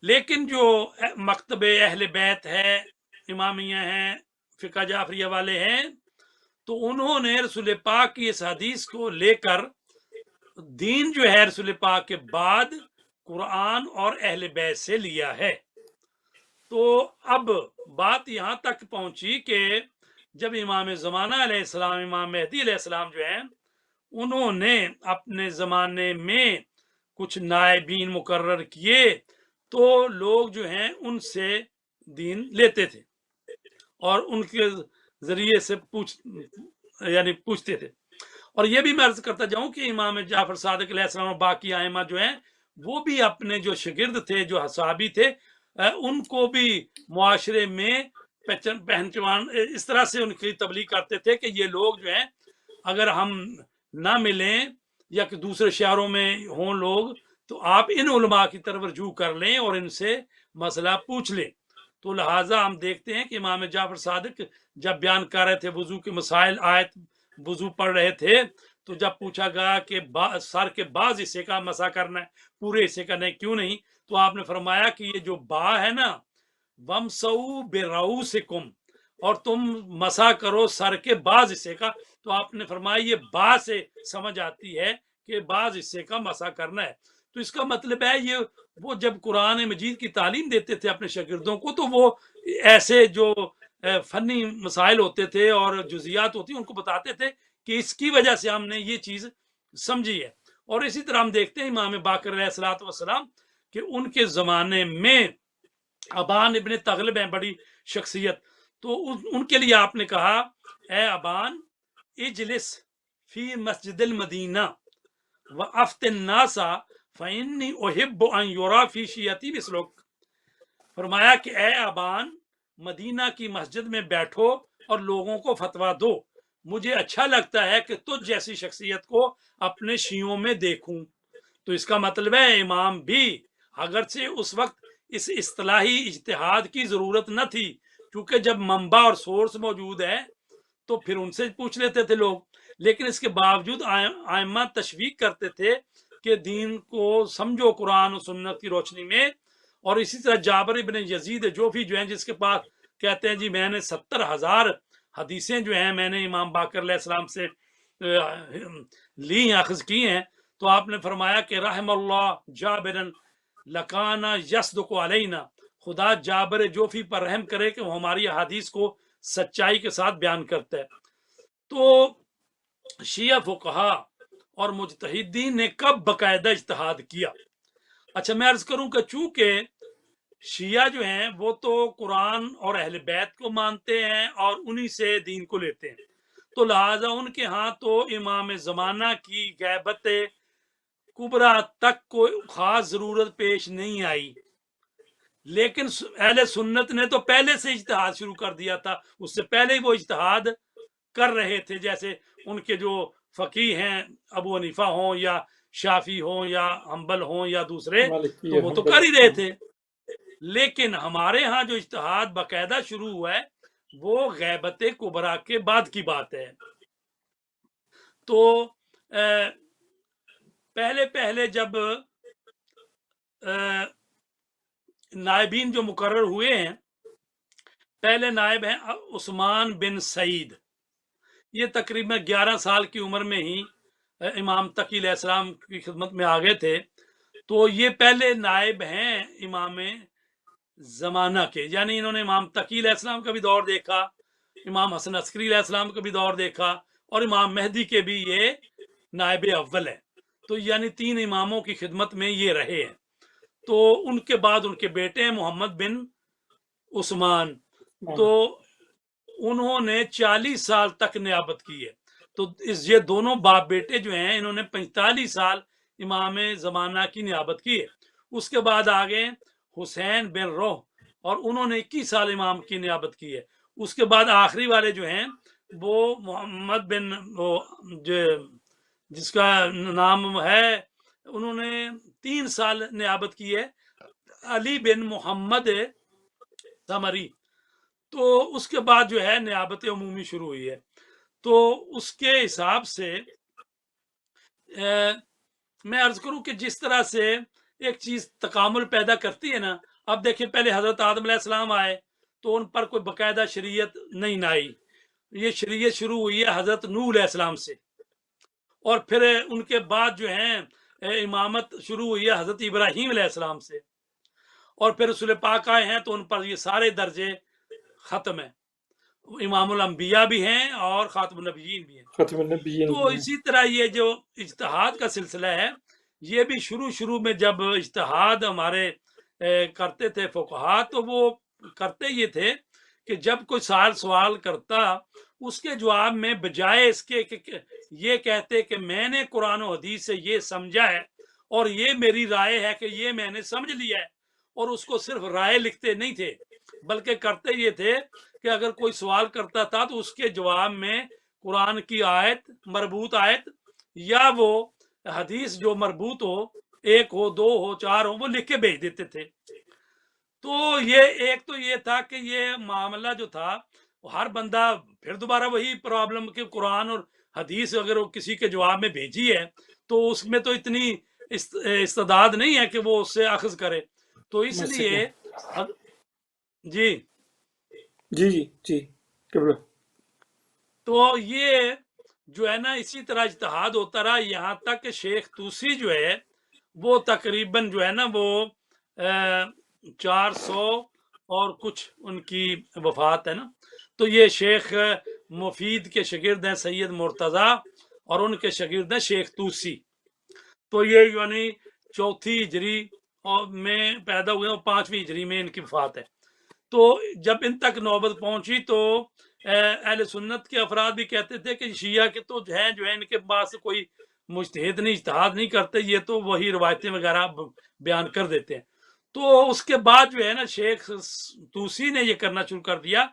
لیکن جو مکتب اہل بیت ہے، امامیہ ہیں، فقہ جعفریہ والے ہیں، تو انہوں نے رسول پاک کی اس حدیث کو لے کر دین جو ہے رسول پاک کے بعد قرآن اور اہل بیت سے لیا ہے۔ تو اب بات یہاں تک پہنچی کہ جب امام زمانہ علیہ السلام، امام مہدی علیہ السلام جو ہیں، انہوں نے اپنے زمانے میں کچھ نائبین مقرر کیے تو لوگ جو ہیں ان سے دین لیتے تھے اور ان کے ذریعے سے پوچھتے تھے۔ اور یہ بھی میں عرض کرتا جاؤں کہ امام جعفر صادق علیہ السلام اور باقی ائمہ جو ہیں وہ بھی اپنے جو شاگرد تھے، جو صحابی تھے، ان کو بھی معاشرے میں پہچان اس طرح سے ان کی تبلیغ کرتے تھے کہ یہ لوگ جو ہیں اگر ہم نہ ملیں یا کہ دوسرے شہروں میں ہوں لوگ تو آپ ان علماء کی طرف رجوع کر لیں اور ان سے مسئلہ پوچھ لیں۔ تو لہٰذا ہم دیکھتے ہیں کہ امام جعفر صادق جب بیان کر رہے تھے وضو کے مسائل، آیت وضو پڑھ رہے تھے، تو جب پوچھا گیا کہ سر کے بعض حصے کا مسح کرنا ہے، پورے حصے کا نہیں، کیوں نہیں؟ تو آپ نے فرمایا کہ یہ جو با ہے نا، وَمْسَحُوا بِرُؤُوسِکُمْ، اور تم مسح کرو سر کے بعض حصے کا، تو آپ نے فرمایا یہ با سے سمجھ آتی ہے کہ بعض حصے کا مسح کرنا ہے۔ تو اس کا مطلب ہے یہ وہ جب قرآن مجید کی تعلیم دیتے تھے اپنے شاگردوں کو تو وہ ایسے جو فنی مسائل ہوتے تھے اور جزیات ہوتی ان کو بتاتے تھے کہ اس کی وجہ سے ہم نے یہ چیز سمجھی ہے۔ اور اسی طرح ہم دیکھتے ہیں امام باقر علیہ الصلوۃ والسلام کہ ان کے زمانے میں ابان ابن تغلب ہیں، بڑی شخصیت، تو ان کے لیے آپ نے کہا اے ابان اجلس فی مسجد المدینہ وافت الناس فانی احب ان یرا فی شیعتی مثلک، فرمایا کہ اے ابان مدینہ کی مسجد میں بیٹھو اور لوگوں کو فتویٰ دو، مجھے اچھا لگتا ہے کہ تجھ جیسی شخصیت کو اپنے شیعوں میں دیکھوں۔ تو اس کا مطلب ہے امام بھی اگرچہ اس وقت اس اصطلاحی اجتہاد کی ضرورت نہ تھی، کیونکہ جب منبع اور سورس موجود ہے تو پھر ان سے پوچھ لیتے تھے لوگ، لیکن اس کے باوجود ائمہ تشویق کرتے تھے کہ دین کو سمجھو قرآن و سنت کی روشنی میں۔ اور اسی طرح جابر ابن یزید جوفی جو ہیں، جس کے پاس کہتے ہیں جی میں نے 70,000 حدیثیں جو ہیں میں نے امام باقر علیہ السلام سے لی ہیں، اخذ کی ہیں، تو آپ نے فرمایا کہ رحم اللہ جابرن لکانا یصدق علینا، خدا جابر جوفی پر رحم کرے کہ وہ ہماری حدیث کو سچائی کے ساتھ بیان کرتا ہے۔ تو شیعہ فقہا اور مجتہدین نے کب باقاعدہ اجتہاد کیا؟ اچھا میں عرض کروں کہ چونکہ شیعہ جو ہیں وہ تو قرآن اور اہل بیت کو مانتے ہیں اور انہی سے دین کو لیتے ہیں، تو لہٰذا ان کے ہاں تو امام زمانہ کی غیبت کبریٰ تک کوئی خاص ضرورت پیش نہیں آئی، لیکن اہل سنت نے تو پہلے سے اجتہاد شروع کر دیا تھا، اس سے پہلے ہی وہ اجتہاد کر رہے تھے، جیسے ان کے جو فقیہ ہیں ابو حنیفہ ہوں یا شافعی ہوں یا حنبل ہوں یا دوسرے، تو وہ تو کر ہی رہے تھے۔ لیکن ہمارے ہاں جو اجتہاد باقاعدہ شروع ہوا ہے وہ غیبت کبریٰ کے بعد کی بات ہے۔ تو پہلے جب نائبین جو مقرر ہوئے ہیں، پہلے نائب ہیں عثمان بن سعید، یہ تقریباً 11 سال کی عمر میں ہی امام تقی علیہ السلام کی خدمت میں آ گئے تھے، تو یہ پہلے نائب ہیں امام زمانہ کے، یعنی انہوں نے امام تقی علیہ السلام کا بھی دور دیکھا، امام حسن عسکری علیہ السلام کا بھی دور دیکھا، اور امام مہدی کے بھی یہ نائب اول ہے، تو یعنی 3 اماموں کی خدمت میں یہ رہے ہیں۔ تو ان کے بعد ان کے بیٹے ہیں محمد بن عثمان، تو انہوں نے 40 سال تک نیابت کی ہے، تو یہ دونوں باپ بیٹے جو ہیں انہوں نے 45 سال امام زمانہ کی نیابت کی ہے۔ اس کے بعد آگے حسین بن روح، اور انہوں نے 21 سال امام کی نیابت کی ہے۔ اس کے بعد آخری والے جو ہیں وہ محمد بن وہ جس کا نام ہے، انہوں نے 3 سال نیابت کی ہے، علی بن محمد ثمری. تو اس کے بعد جو ہے نیابت عمومی شروع ہوئی ہے. تو اس کے حساب سے میں عرض کروں کہ جس طرح سے ایک چیز تکامل پیدا کرتی ہے نا، اب دیکھیں پہلے حضرت آدم علیہ السلام آئے تو ان پر کوئی باقاعدہ شریعت نہیں آئی. یہ شریعت شروع ہوئی ہے حضرت نوح علیہ السلام سے، اور پھر ان کے بعد جو ہیں امامت شروع ہوئی ہے حضرت ابراہیم علیہ السلام سے، اور پھر رسول پاک آئے ہیں تو ان پر یہ سارے درجے ختم ہیں. امام الانبیاء بھی ہیں اور خاتم النبیین بھی ہیں. ختم النبیین تو اسی طرح یہ جو اجتہاد کا سلسلہ ہے، یہ بھی شروع میں جب اجتہاد ہمارے کرتے تھے فقہا، تو وہ کرتے یہ تھے کہ جب کوئی سوال کرتا، اس کے جواب میں بجائے اس کے کہ یہ کہتے کہ میں نے قرآن و حدیث سے یہ سمجھا ہے اور یہ میری رائے ہے کہ یہ میں نے سمجھ لیا ہے، اور اس کو صرف رائے لکھتے نہیں تھے، بلکہ کرتے یہ تھے کہ اگر کوئی سوال کرتا تھا تو اس کے جواب میں قرآن کی آیت، مربوط آیت، یا وہ حدیث جو مربوط ہو، 1 ہو 2 ہو 4 ہو، وہ لکھ کے بھیج دیتے تھے. تو یہ تھا کہ یہ معاملہ جو تھا، ہر بندہ پھر دوبارہ وہی پرابلم کہ قرآن اور حدیث اگر وہ کسی کے جواب میں بھیجی ہے تو اس میں تو اتنی استعداد نہیں ہے کہ وہ اس سے اخذ کرے. تو اس لیے جی جی جی جی قبلہ. تو یہ جو ہے نا اسی طرح اجتہاد ہوتا رہا، یہاں تک کہ شیخ توسی جو ہے وہ تقریباً جو ہے نا وہ 400 اور کچھ ان کی وفات ہے نا. تو یہ شیخ مفید کے شاگرد ہیں سید مرتضی، اور ان کے شاگرد ہیں شیخ توسی. تو یہ یعنی 4 ہجری میں پیدا ہوئے اور 5ویں ہجری میں ان کی وفات ہے. تو جب ان تک نوبت پہنچی تو اہل سنت کے افراد بھی کہتے تھے کہ شیعہ کے تو جو ہے ان کے پاس کوئی مجتہد نہیں، اجتہاد نہیں کرتے، یہ تو وہی روایتیں وغیرہ بیان کر دیتے ہیں. تو اس کے بعد جو ہے نا شیخ توسی نے یہ کرنا شروع کر دیا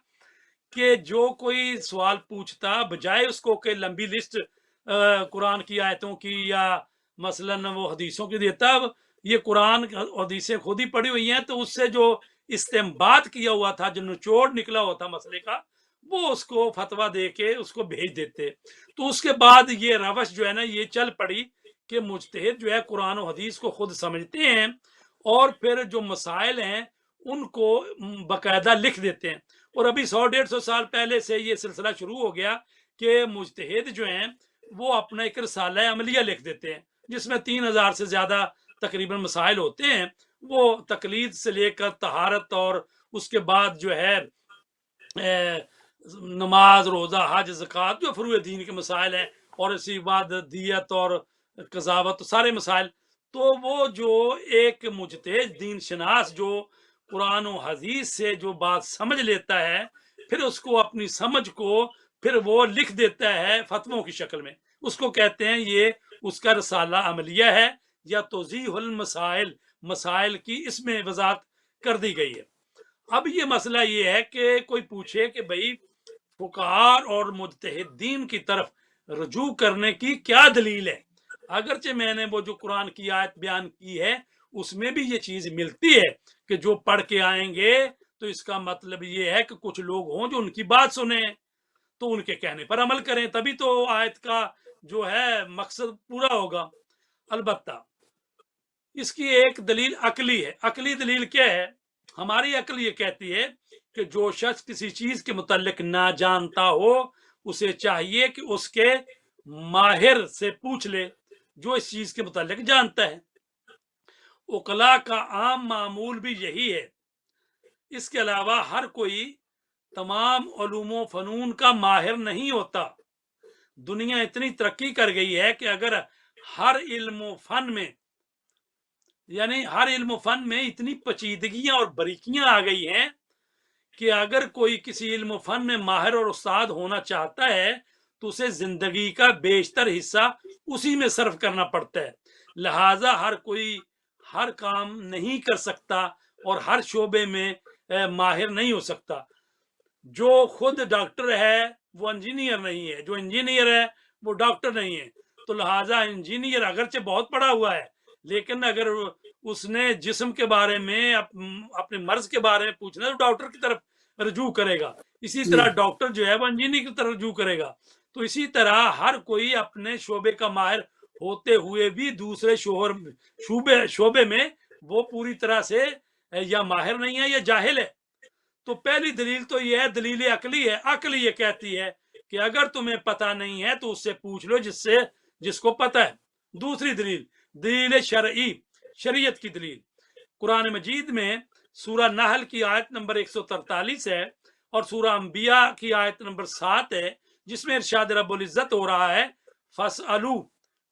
کہ جو کوئی سوال پوچھتا، بجائے اس کو کہ لمبی لسٹ قرآن کی آیتوں کی یا مثلاً وہ حدیثوں کی دیتا، یہ قرآن حدیثیں خود ہی پڑھی ہوئی ہیں، تو اس سے جو استنباط کیا ہوا تھا، جو نچوڑ نکلا ہوا تھا مسئلے کا، وہ اس کو فتویٰ دے کے اس کو بھیج دیتے. تو اس کے بعد یہ روش جو ہے نا یہ چل پڑی کہ مجتہد جو ہے قرآن و حدیث کو خود سمجھتے ہیں اور پھر جو مسائل ہیں ان کو باقاعدہ لکھ دیتے ہیں. اور ابھی 100-150 سال پہلے سے یہ سلسلہ شروع ہو گیا کہ مجتہد جو ہیں وہ اپنا ایک رسالہ عملیہ لکھ دیتے ہیں، جس میں 3000 سے زیادہ تقریباً مسائل ہوتے ہیں. وہ تقلید سے لے کر طہارت، اور اس کے بعد جو ہے نماز، روزہ، حج، زکوٰۃ، جو فروع دین کے مسائل ہیں، اور اسی بعد دیت اور قضاوت، سارے مسائل. تو وہ جو ایک مجتہد دین شناس جو قرآن و حدیث سے جو بات سمجھ لیتا ہے، پھر اس کو اپنی سمجھ کو پھر وہ لکھ دیتا ہے فتووں کی شکل میں، اس کو کہتے ہیں یہ اس کا رسالہ عملیہ ہے، یا توضیح المسائل، مسائل کی اس میں وضاحت کر دی گئی ہے. اب یہ مسئلہ یہ ہے کہ کوئی پوچھے کہ بھئی فقہاء اور مجتہدین کی طرف رجوع کرنے کی کیا دلیل ہے؟ اگرچہ میں نے وہ جو قرآن کی آیت بیان کی ہے اس میں بھی یہ چیز ملتی ہے کہ جو پڑھ کے آئیں گے تو اس کا مطلب یہ ہے کہ کچھ لوگ ہوں جو ان کی بات سنیں تو ان کے کہنے پر عمل کریں، تبھی تو آیت کا جو ہے مقصد پورا ہوگا. البتہ اس کی ایک دلیل عقلی ہے. عقلی دلیل کیا ہے؟ ہماری عقل یہ کہتی ہے کہ جو شخص کسی چیز کے متعلق نہ جانتا ہو اسے چاہیے کہ اس کے ماہر سے پوچھ لے جو اس چیز کے متعلق جانتا ہے. عقلاء کا عام معمول بھی یہی ہے. اس کے علاوہ ہر کوئی تمام علوم و فنون کا ماہر نہیں ہوتا. دنیا اتنی ترقی کر گئی ہے کہ اگر ہر علم و فن میں اتنی پیچیدگیاں اور باریکیاں آ گئی ہیں کہ اگر کوئی کسی علم و فن میں ماہر اور استاد ہونا چاہتا ہے تو اسے زندگی کا بیشتر حصہ اسی میں صرف کرنا پڑتا ہے. لہٰذا ہر کوئی ہر کام نہیں کر سکتا اور ہر شعبے میں ماہر نہیں ہو سکتا. جو خود ڈاکٹر ہے وہ انجینئر نہیں ہے، جو انجینئر ہے وہ ڈاکٹر نہیں ہے. تو لہٰذا انجینئر اگرچہ بہت پڑھا ہوا ہے، لیکن اگر اس نے جسم کے بارے میں اپنے مرض کے بارے میں پوچھنا ہے تو ڈاکٹر کی طرف رجوع کرے گا. اسی طرح ڈاکٹر جو ہے وہ انجینئر کی طرف رجوع کرے گا. تو اسی طرح ہر کوئی اپنے شعبے کا ماہر ہوتے ہوئے بھی دوسرے شعبے میں وہ پوری طرح سے یا ماہر نہیں ہے یا جاہل ہے. تو پہلی دلیل تو یہ ہے، دلیل عقلی ہے. عقل یہ کہتی ہے کہ اگر تمہیں پتہ نہیں ہے تو اس سے پوچھ لو جس کو پتہ ہے. دوسری دلیل شرعی، شریعت کی دلیل قرآن مجید میں سورہ نحل کی آیت نمبر 143 ہے اور سورہ انبیاء کی آیت نمبر 7 ہے، جس میں ارشاد رب العزت ہو رہا ہے فَاسْأَلُوا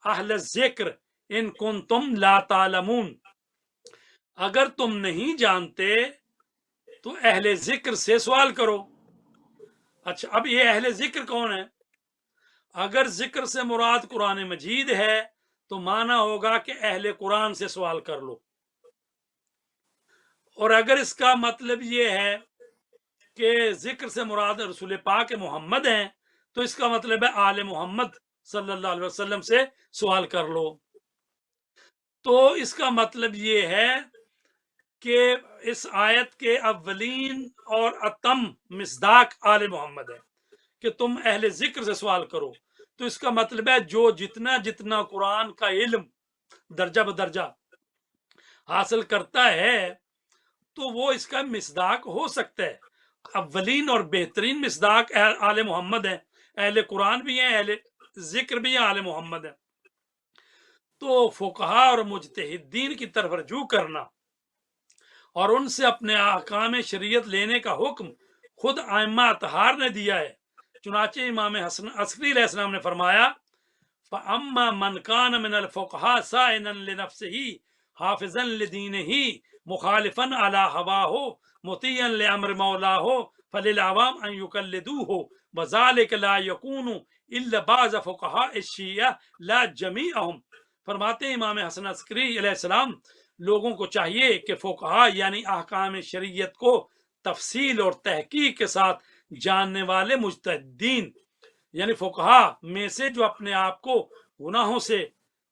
اہل الذکر ان کنتم لا تعلمون. اگر تم نہیں جانتے تو اہل ذکر سے سوال کرو. اچھا، اب یہ اہل ذکر کون ہے؟ اگر ذکر سے مراد قرآن مجید ہے تو معنی ہوگا کہ اہل قرآن سے سوال کر لو. اور اگر اس کا مطلب یہ ہے کہ ذکر سے مراد رسول پاک محمد ہیں تو اس کا مطلب ہے آل محمد صلی اللہ علیہ وسلم سے سوال کر لو. تو اس کا مطلب یہ ہے کہ اس آیت کے اولین اور اتم مصداق آل محمد ہے کہ تم اہل ذکر سے سوال کرو. تو اس کا مطلب ہے جو جتنا قرآن کا علم درجہ بدرجہ حاصل کرتا ہے تو وہ اس کا مصداق ہو سکتا ہے. اولین اور بہترین مصداق آل محمد ہے، اہل قرآن بھی ہیں، اہل ذکر بھی ہیں، آل محمد ہے. تو فقہا اور مجتہدین کی طرف رجوع کرنا اور ان سے اپنے احکام شریعت لینے کا حکم خود ائمہ اطہار نے دیا ہے. چنانچہ امام حسن عسکری علیہ السلام نے فرمایا فَأَمَّا مَنْ كَانَ مِنَ الْفُقَهَاءِ سَائِلًا لِنَفْسِهِ حَافِظًا لِدِينِهِ مُخَالِفًا عَلَى هَوَاهُ مُطِيعًا لِأَمْرِ مَوْلَاهُ فَلِلْعَوَامِ أَنْ يُقَلِّدُوهُ وَذَلِكَ لَا يَكُونُ إِلَّا بَعْضَ فُقَهَاءِ الشِّيَّعِ لَا جَمِيعَهُمْ. فرماتے ہیں امام حسن عسکری علیہ السلام، لوگوں کو چاہیے کہ فقہا یعنی احکام شریعت کو تفصیل اور تحقیق کے ساتھ جاننے والے مجتہدین یعنی فقہا میں سے جو اپنے آپ کو گناہوں سے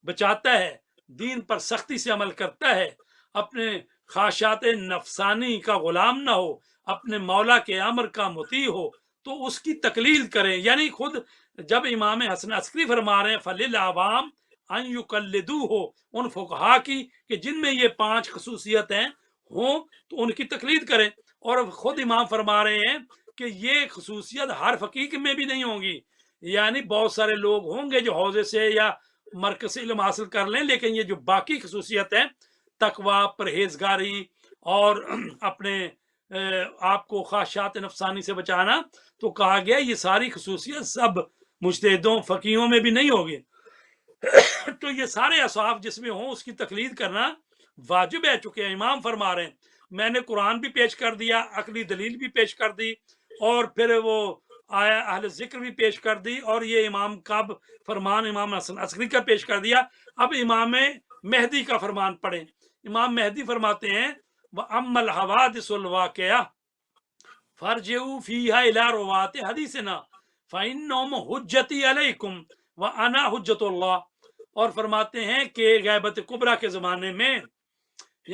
بچاتا ہے، دین پر سختی سے عمل کرتا ہے، اپنے خواہشات نفسانی کا غلام نہ ہو، اپنے مولا کے امر کا مطیع ہو، تو اس کی تقلید کریں. یعنی خود جب امام حسن عسکری فرما رہے ہیں فَلِلْعَوَامِ أَنْ يُقَلِّدُوهُ، ان فقہا کی کہ جن میں یہ 5 خصوصیتیں ہوں تو ان کی تقلید کریں. اور خود امام فرما رہے ہیں کہ یہ خصوصیت ہر فقیہ میں بھی نہیں ہوں گی. یعنی بہت سارے لوگ ہوں گے جو حوزے سے یا مرکز سے علم حاصل کر لیں، لیکن یہ جو باقی خصوصیت ہیں تقویٰ، پرہیزگاری اور اپنے آپ کو خواہشات نفسانی سے بچانا، تو کہا گیا یہ ساری خصوصیت سب مجتہدوں فقیہوں میں بھی نہیں ہوگی. تو یہ سارے اصحاب جس میں ہوں اس کی تقلید کرنا واجب ہے. چونکہ امام فرما رہے ہیں میں نے قرآن بھی پیش کر دیا، عقلی دلیل بھی پیش کر دی، اور پھر وہ آیا اہل ذکر بھی پیش کر دی، اور یہ امام کا فرمان امام حسن عسکری کا پیش کر دیا. اب امام مہدی کا فرمان پڑھیں. امام مہدی فرماتے ہیں وَأَمَّا الْحَوَادِثُ الْوَاقِعَةُ فَارْجِعُوا فِيهَا إِلَىٰ رُوَاةِ حَدِيثِنَا فَإِنَّهُمْ حُجَّتِي عَلَيْكُمْ وَأَنَا حُجَّةُ اللَّهِ. اور فرماتے ہیں کہ غیبت کبریٰ کے زمانے میں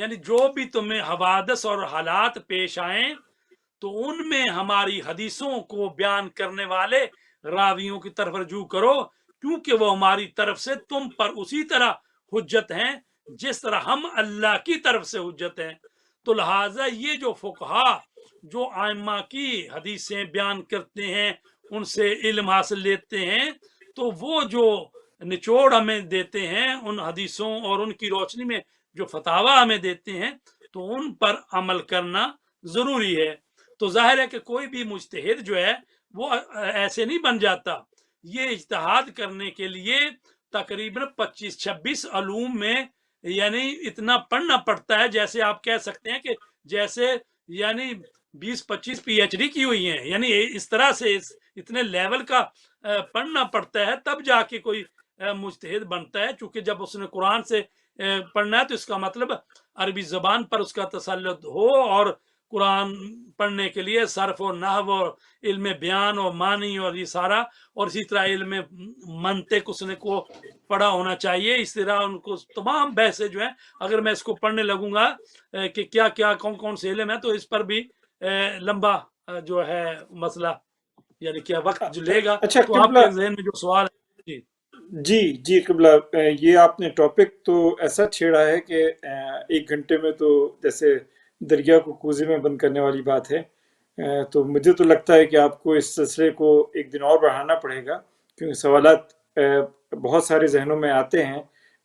یعنی جو بھی تمہیں حوادث اور حالات پیش آئیں تو ان میں ہماری حدیثوں کو بیان کرنے والے راویوں کی طرف رجوع کرو، کیونکہ وہ ہماری طرف سے تم پر اسی طرح حجت ہیں جس طرح ہم اللہ کی طرف سے حجت ہیں. تو لہٰذا یہ جو فقہا جو ائمہ کی حدیثیں بیان کرتے ہیں، ان سے علم حاصل لیتے ہیں، تو وہ جو نچوڑ ہمیں دیتے ہیں ان حدیثوں اور ان کی روشنی میں جو فتاویٰ ہمیں دیتے ہیں، تو ان پر عمل کرنا ضروری ہے. تو ظاہر ہے کہ کوئی بھی مجتہد جو ہے وہ ایسے نہیں بن جاتا. یہ اجتہاد کرنے کے لیے تقریباً 25-26 علوم میں یعنی اتنا پڑھنا پڑتا ہے، جیسے آپ کہہ سکتے ہیں کہ جیسے یعنی 20-25 PhD کی ہوئی ہیں. یعنی اس طرح سے اتنے لیول کا پڑھنا پڑتا ہے تب جا کے کوئی مجتہد بنتا ہے. چونکہ جب اس نے قرآن سے پڑھنا ہے تو اس کا مطلب عربی زبان پر اس کا تسلط ہو اور قرآن پڑھنے کے لیے صرف و نحو اور علم بیان اور معنی اور یہ سارا، اور اسی طرح علم منطق اس نے کو پڑھا ہونا چاہیے. اس طرح ان کو تمام بحثیں جو ہیں، اگر میں اس کو پڑھنے لگوں گا کہ کیا کیا کون کون سے علم ہے، تو اس پر بھی لمبا جو ہے مسئلہ یعنی کیا وقت جو لے گا. اچھا تو آپ قبلہ، کے ذہن میں جو سوال ہے جی جی جی قبلہ، یہ آپ نے ٹاپک تو ایسا چھیڑا ہے کہ 1 گھنٹے میں تو جیسے دریا کو کوزے میں بند کرنے والی بات ہے. تو مجھے تو لگتا ہے کہ آپ کو اس سلسلے کو ایک دن اور بڑھانا پڑے گا، کیونکہ سوالات بہت سارے ذہنوں میں آتے ہیں.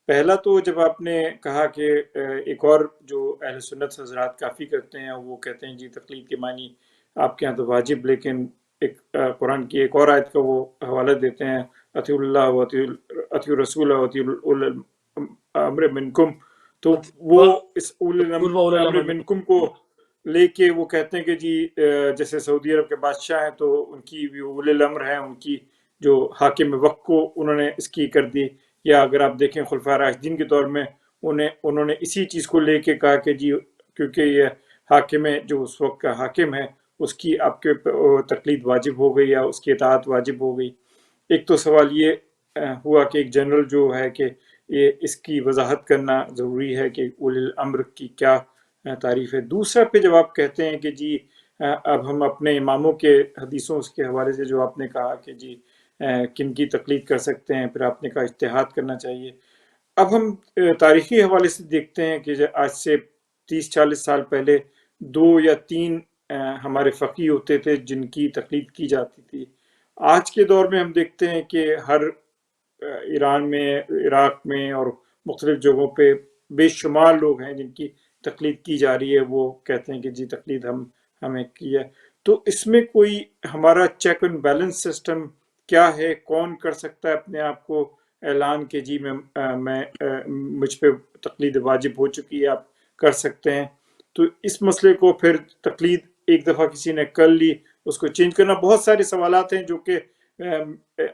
پہلا تو جب آپ نے کہا کہ ایک اور جو اہل سنت حضرات کافی کرتے ہیں، وہ کہتے ہیں جی تقلید کے معنی آپ کے یہاں تو واجب، لیکن ایک قرآن کی ایک اور آیت کا وہ حوالہ دیتے ہیں، اطیع اللہ و اطیع الرسول و اطیع اول الامر منکم. تو وہ اس اول قل و اولل الامر الامر منکم. منکم کو لے کے وہ کہتے ہیں کہ جی جیسے سعودی عرب کے بادشاہ ہیں تو ان کی بھی اول الامر ہیں، ان کی جو حاکم وقت کو انہوں نے اس کی کر دی. یا اگر آپ دیکھیں خلفاء راشدین کے دور میں انہوں نے اسی چیز کو لے کے کہا کہ جی کیونکہ یہ حاکم ہے، جو اس وقت کا حاکم ہے، اس کی آپ کے تقلید واجب ہو گئی یا اس کی اطاعت واجب ہو گئی. ایک تو سوال یہ ہوا کہ ایک جنرل جو ہے کہ یہ اس کی وضاحت کرنا ضروری ہے کہ اولی الامر کی کیا تعریف ہے. دوسرا پہ جب آپ کہتے ہیں کہ جی اب ہم اپنے اماموں کے حدیثوں کے حوالے سے جو آپ نے کہا کہ جی کن کی تقلید کر سکتے ہیں، پھر آپ نے کہا اجتہاد کرنا چاہیے. اب ہم تاریخی حوالے سے دیکھتے ہیں کہ آج سے 30-40 سال پہلے 2 یا 3 ہمارے فقیہ ہوتے تھے جن کی تقلید کی جاتی تھی. آج کے دور میں ہم دیکھتے ہیں کہ ہر ایران میں، عراق میں اور مختلف جگہوں پہ بے شمار لوگ ہیں جن کی تقلید کی جا رہی ہے. وہ کہتے ہیں کہ جی تقلید ہمیں کی ہے. تو اس میں کوئی ہمارا چیک اینڈ بیلنس سسٹم کیا ہے؟ کون کر سکتا ہے اپنے آپ کو اعلان کہ جی میں مجھ پہ تقلید واجب ہو چکی ہے، آپ کر سکتے ہیں؟ تو اس مسئلے کو پھر تقلید ایک دفعہ کسی نے کر لی، اس کو چینج کرنا، بہت سارے سوالات ہیں جو کہ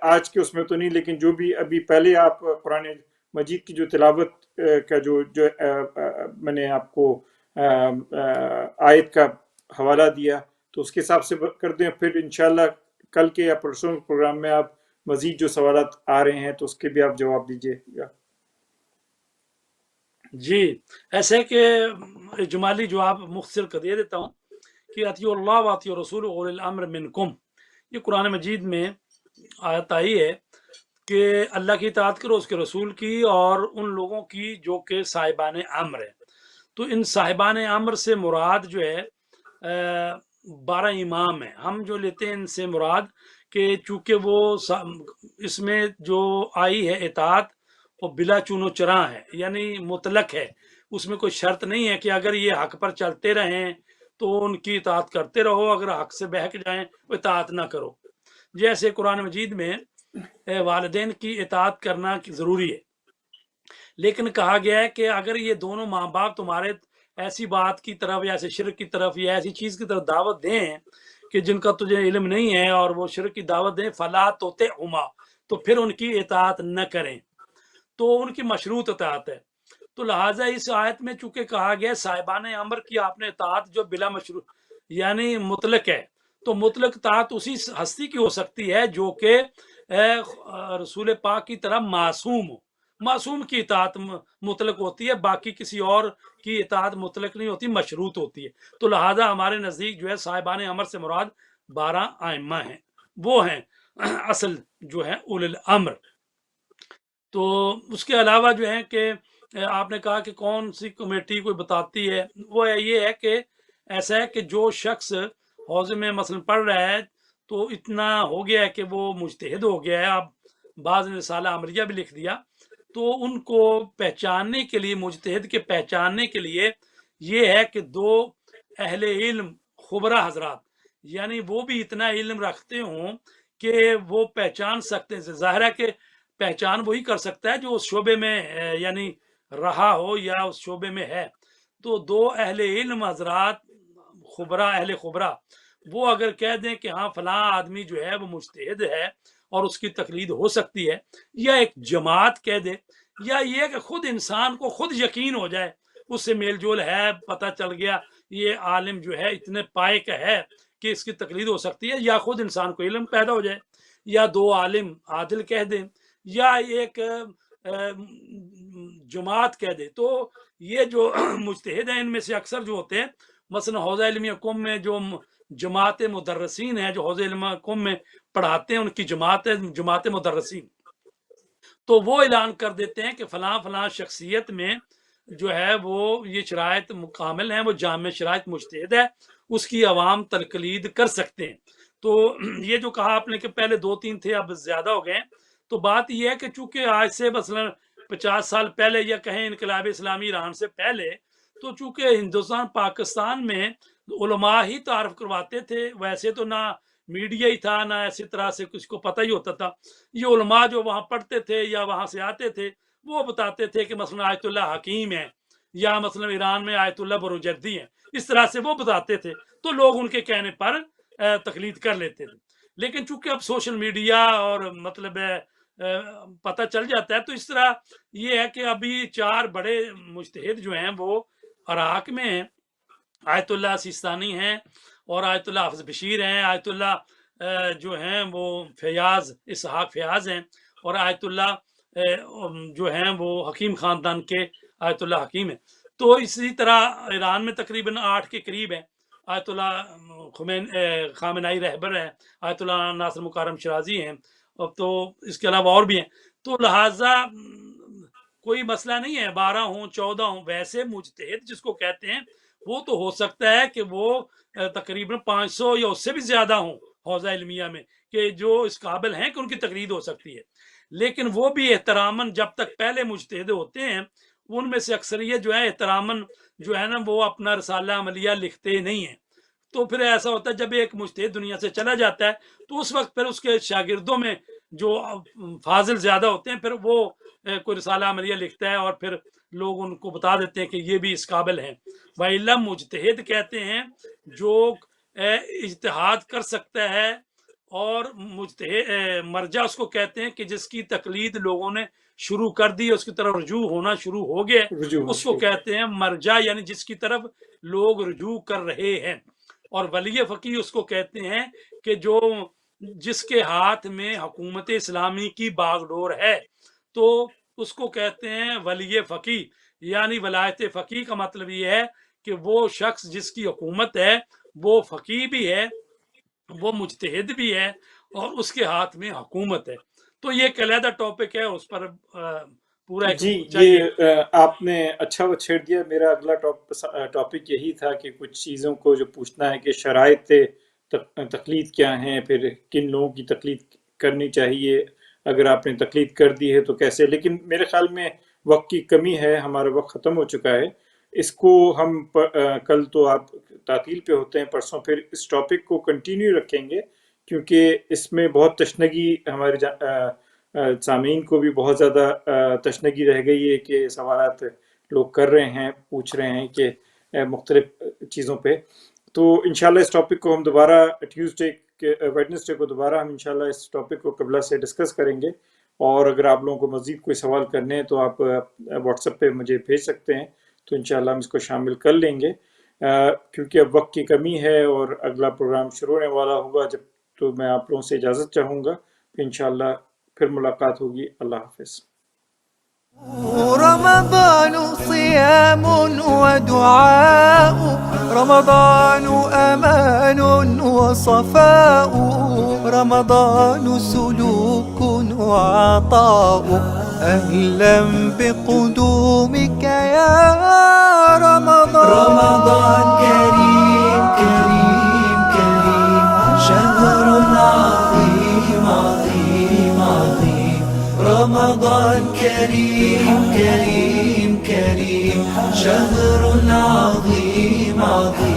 آج کے اس میں تو نہیں، لیکن جو بھی ابھی پہلے آپ قرآن مجید کی جو تلاوت کا جو میں نے آپ کو آیت کا حوالہ دیا تو اس کے حساب سے کر دیں. پھر انشاءاللہ کل کے یا پرسوں پروگرام میں آپ مزید جو سوالات آ رہے ہیں تو اس کے بھی آپ جواب دیجیے گا. جی ایسے کہ اجمالی جواب مختصر کر دے دیتا ہوں کہ اطیع اللہ و اطیع الرسول اولی الامر منکم، یہ قرآن مجید میں آیت آئی ہے کہ اللہ کی اطاعت کرو، اس کے رسول کی، اور ان لوگوں کی جو کہ صاحبان امر ہے. تو ان صاحبان امر سے مراد جو ہے 12 امام ہیں. ہم جو لیتے ہیں ان سے مراد کہ چونکہ وہ اس میں جو آئی ہے اطاعت وہ بلا چون و چراں ہے، یعنی مطلق ہے، اس میں کوئی شرط نہیں ہے کہ اگر یہ حق پر چلتے رہیں تو ان کی اطاعت کرتے رہو، اگر حق سے بہک جائیں وہ اطاعت نہ کرو. جیسے قرآن مجید میں والدین کی اطاعت کرنا ضروری ہے، لیکن کہا گیا ہے کہ اگر یہ دونوں ماں باپ تمہارے ایسی بات کی طرف یا ایسے شرک کی طرف یا ایسی چیز کی طرف دعوت دیں کہ جن کا تجھے علم نہیں ہے اور وہ شرک کی دعوت دیں، فلا تطعہما، تو پھر ان کی اطاعت نہ کریں، تو ان کی مشروط اطاعت ہے. تو لہٰذا اس آیت میں چونکہ کہا گیا صاحبان امر کی آپ نے اطاعت جو بلا مشروط یعنی مطلق ہے، تو مطلق اطاعت اسی ہستی کی ہو سکتی ہے جو کہ رسول پاک کی طرح معصوم ہو. معصوم کی اطاعت مطلق ہوتی ہے، باقی کسی اور کی اطاعت مطلق نہیں ہوتی، مشروط ہوتی ہے. تو لہٰذا ہمارے نزدیک جو ہے صاحبان امر سے مراد 12 ائمہ ہیں، وہ ہیں اصل جو ہے اولی الامر. تو اس کے علاوہ جو ہے کہ آپ نے کہا کہ کون سی کمیٹی کوئی بتاتی ہے، وہ یہ ہے کہ ایسا ہے کہ جو شخص حوضے میں مثلا پڑھ رہا ہے تو اتنا ہو گیا ہے کہ وہ مجتہد ہو گیا ہے، اب بعض نے رسالہ عملیہ بھی لکھ دیا، تو ان کو پہچاننے کے لیے، مجتہد کے پہچاننے کے لیے یہ ہے کہ 2 اہل علم خبرہ حضرات، یعنی وہ بھی اتنا علم رکھتے ہوں کہ وہ پہچان سکتے ہیں. ظاہر ہے کہ پہچان وہی کر سکتا ہے جو اس شعبے میں یعنی رہا ہو یا اس شعبے میں ہے. تو 2 اہل علم حضرات خبرہ، اہل خبرہ، وہ اگر کہہ دیں کہ ہاں فلاں آدمی جو ہے وہ مجتہد ہے اور اس کی تقلید ہو سکتی ہے، یا ایک جماعت کہہ دے، یا یہ کہ خود انسان کو خود یقین ہو جائے، اس سے میل جول ہے، پتہ چل گیا یہ عالم جو ہے اتنے پائے کا ہے کہ اس کی تقلید ہو سکتی ہے، یا خود انسان کو علم پیدا ہو جائے، یا دو عالم عادل کہہ دیں، یا ایک جماعت کہہ دے. تو یہ جو مجتہد ہیں ان میں سے اکثر جو ہوتے ہیں، مثلا حوزہ علمیہ قم میں جو جماعت مدرسین ہیں، جو حوزہ علمیہ قم میں پڑھاتے ہیں، ان کی جماعت مدرسین، تو وہ اعلان کر دیتے ہیں کہ فلاں فلاں شخصیت میں جو ہے وہ یہ شرائط کامل ہیں، وہ جامع شرائط مجتہد ہے، اس کی عوام تقلید کر سکتے ہیں. تو یہ جو کہا آپ نے کہ پہلے 2-3 تھے اب زیادہ ہو گئے، تو بات یہ ہے کہ چونکہ آج سے مثلا 50 سال پہلے، یا کہیں انقلاب اسلامی ایران سے پہلے، تو چونکہ ہندوستان پاکستان میں علماء ہی تعارف کرواتے تھے، ویسے تو نہ میڈیا ہی تھا، نہ ایسی طرح سے کچھ کو پتہ ہی ہوتا تھا. یہ علماء جو وہاں پڑھتے تھے یا وہاں سے آتے تھے، وہ بتاتے تھے کہ مثلا آیت اللہ حکیم ہے، یا مثلا ایران میں آیت اللہ بروجردی ہے، اس طرح سے وہ بتاتے تھے، تو لوگ ان کے کہنے پر تقلید کر لیتے تھے. لیکن چونکہ اب سوشل میڈیا اور مطلب پتہ چل جاتا ہے، تو اس طرح یہ ہے کہ ابھی 4 بڑے مجتہد جو ہیں وہ عراق میں ہیں. آیت اللہ سیستانی ہیں، اور آیت اللہ حافظ بشیر ہیں، آیت اللہ جو ہیں وہ فیاض اسحاق فیاض ہیں، اور آیت اللہ جو ہیں وہ حکیم خاندان کے آیت اللہ حکیم ہیں. تو اسی طرح ایران میں تقریباً 8 کے قریب ہیں. آیت اللہ خامنائی رہبر ہیں، آیت اللہ ناصر مکارم شرازی ہیں، تو اس کے علاوہ اور بھی ہیں. تو لہٰذا کوئی مسئلہ نہیں ہے 12 ہوں 14 ہوں. ویسے مجتہد جس کو کہتے ہیں وہ تو ہو سکتا ہے کہ وہ تقریباً 500 یا اس سے بھی زیادہ ہوں حوزہ علمیہ میں، کہ جو اس قابل ہیں کہ ان کی تقلید ہو سکتی ہے. لیکن وہ بھی احتراماً جب تک پہلے مجتہد ہوتے ہیں، ان میں سے اکثریت جو ہے احتراماً جو ہے نا وہ اپنا رسالہ عملیہ لکھتے نہیں ہیں. تو پھر ایسا ہوتا ہے جب ایک مجتہد دنیا سے چلا جاتا ہے، تو اس وقت پھر اس کے شاگردوں میں جو فاضل زیادہ ہوتے ہیں، پھر وہ کوئی رسالہ عملیہ لکھتا ہے، اور پھر لوگ ان کو بتا دیتے ہیں کہ یہ بھی اس قابل ہیں. وَإِلَّا مجتہد کہتے ہیں جو اجتہاد کر سکتا ہے، اور مجتہد مرجع اس کو کہتے ہیں کہ جس کی تقلید لوگوں نے شروع کر دی، اس کی طرف رجوع ہونا شروع ہو گیا، اس کو کہتے ہیں مرجع، یعنی جس کی طرف لوگ رجوع کر رہے ہیں. اور ولی فقیہ اس کو کہتے ہیں کہ جو جس کے ہاتھ میں حکومت اسلامی کی باغ ڈور ہے، تو اس کو کہتے ہیں ولی فقیہ. یعنی ولایت فقیہ کا مطلب یہ ہے کہ وہ شخص جس کی حکومت ہے وہ فقیہ بھی ہے، وہ مجتہد بھی ہے، اور اس کے ہاتھ میں حکومت ہے. تو یہ ایک علیحدہ ٹاپک ہے، اس پر پورا جی یہ آپ نے اچھا وہ چھیڑ دیا. میرا اگلا ٹاپک یہی تھا کہ کچھ چیزوں کو جو پوچھنا ہے کہ شرائط تقلید کیا ہیں، پھر کن لوگوں کی تقلید کرنی چاہیے، اگر آپ نے تقلید کر دی ہے تو کیسے. لیکن میرے خیال میں وقت کی کمی ہے، ہمارا وقت ختم ہو چکا ہے. اس کو ہم کل تو آپ تعطیل پہ ہوتے ہیں، پرسوں پھر اس ٹاپک کو کنٹینیو رکھیں گے، کیونکہ اس میں بہت تشنگی ہمارے سامعین کو بھی بہت زیادہ تشنگی رہ گئی ہے کہ سوالات لوگ کر رہے ہیں، پوچھ رہے ہیں کہ مختلف چیزوں پہ. تو انشاءاللہ اس ٹاپک کو ہم دوبارہ ویڈنسڈے کو دوبارہ ہم انشاءاللہ اس ٹاپک کو قبلہ سے ڈسکس کریں گے. اور اگر آپ لوگوں کو مزید کوئی سوال کرنے ہیں تو آپ واٹس ایپ پہ مجھے بھیج سکتے ہیں، تو انشاءاللہ ہم اس کو شامل کر لیں گے. کیونکہ اب وقت کی کمی ہے اور اگلا پروگرام شروع ہونے والا ہوگا جب، تو میں آپ لوگوں سے اجازت چاہوں گا. انشاءاللہ پھر ملاقات ہوگی. اللہ حافظ. رمضان صيام ودعاء، رمضان أمان وصفاء، رمضان سلوك وعطاء، أهلا بقدومك يا رمضان. رمضان كريم كريم كريم، شهر عظيم عظيم عظيم. رمضان كريم كريم كريم، شهر عظيم عظيم.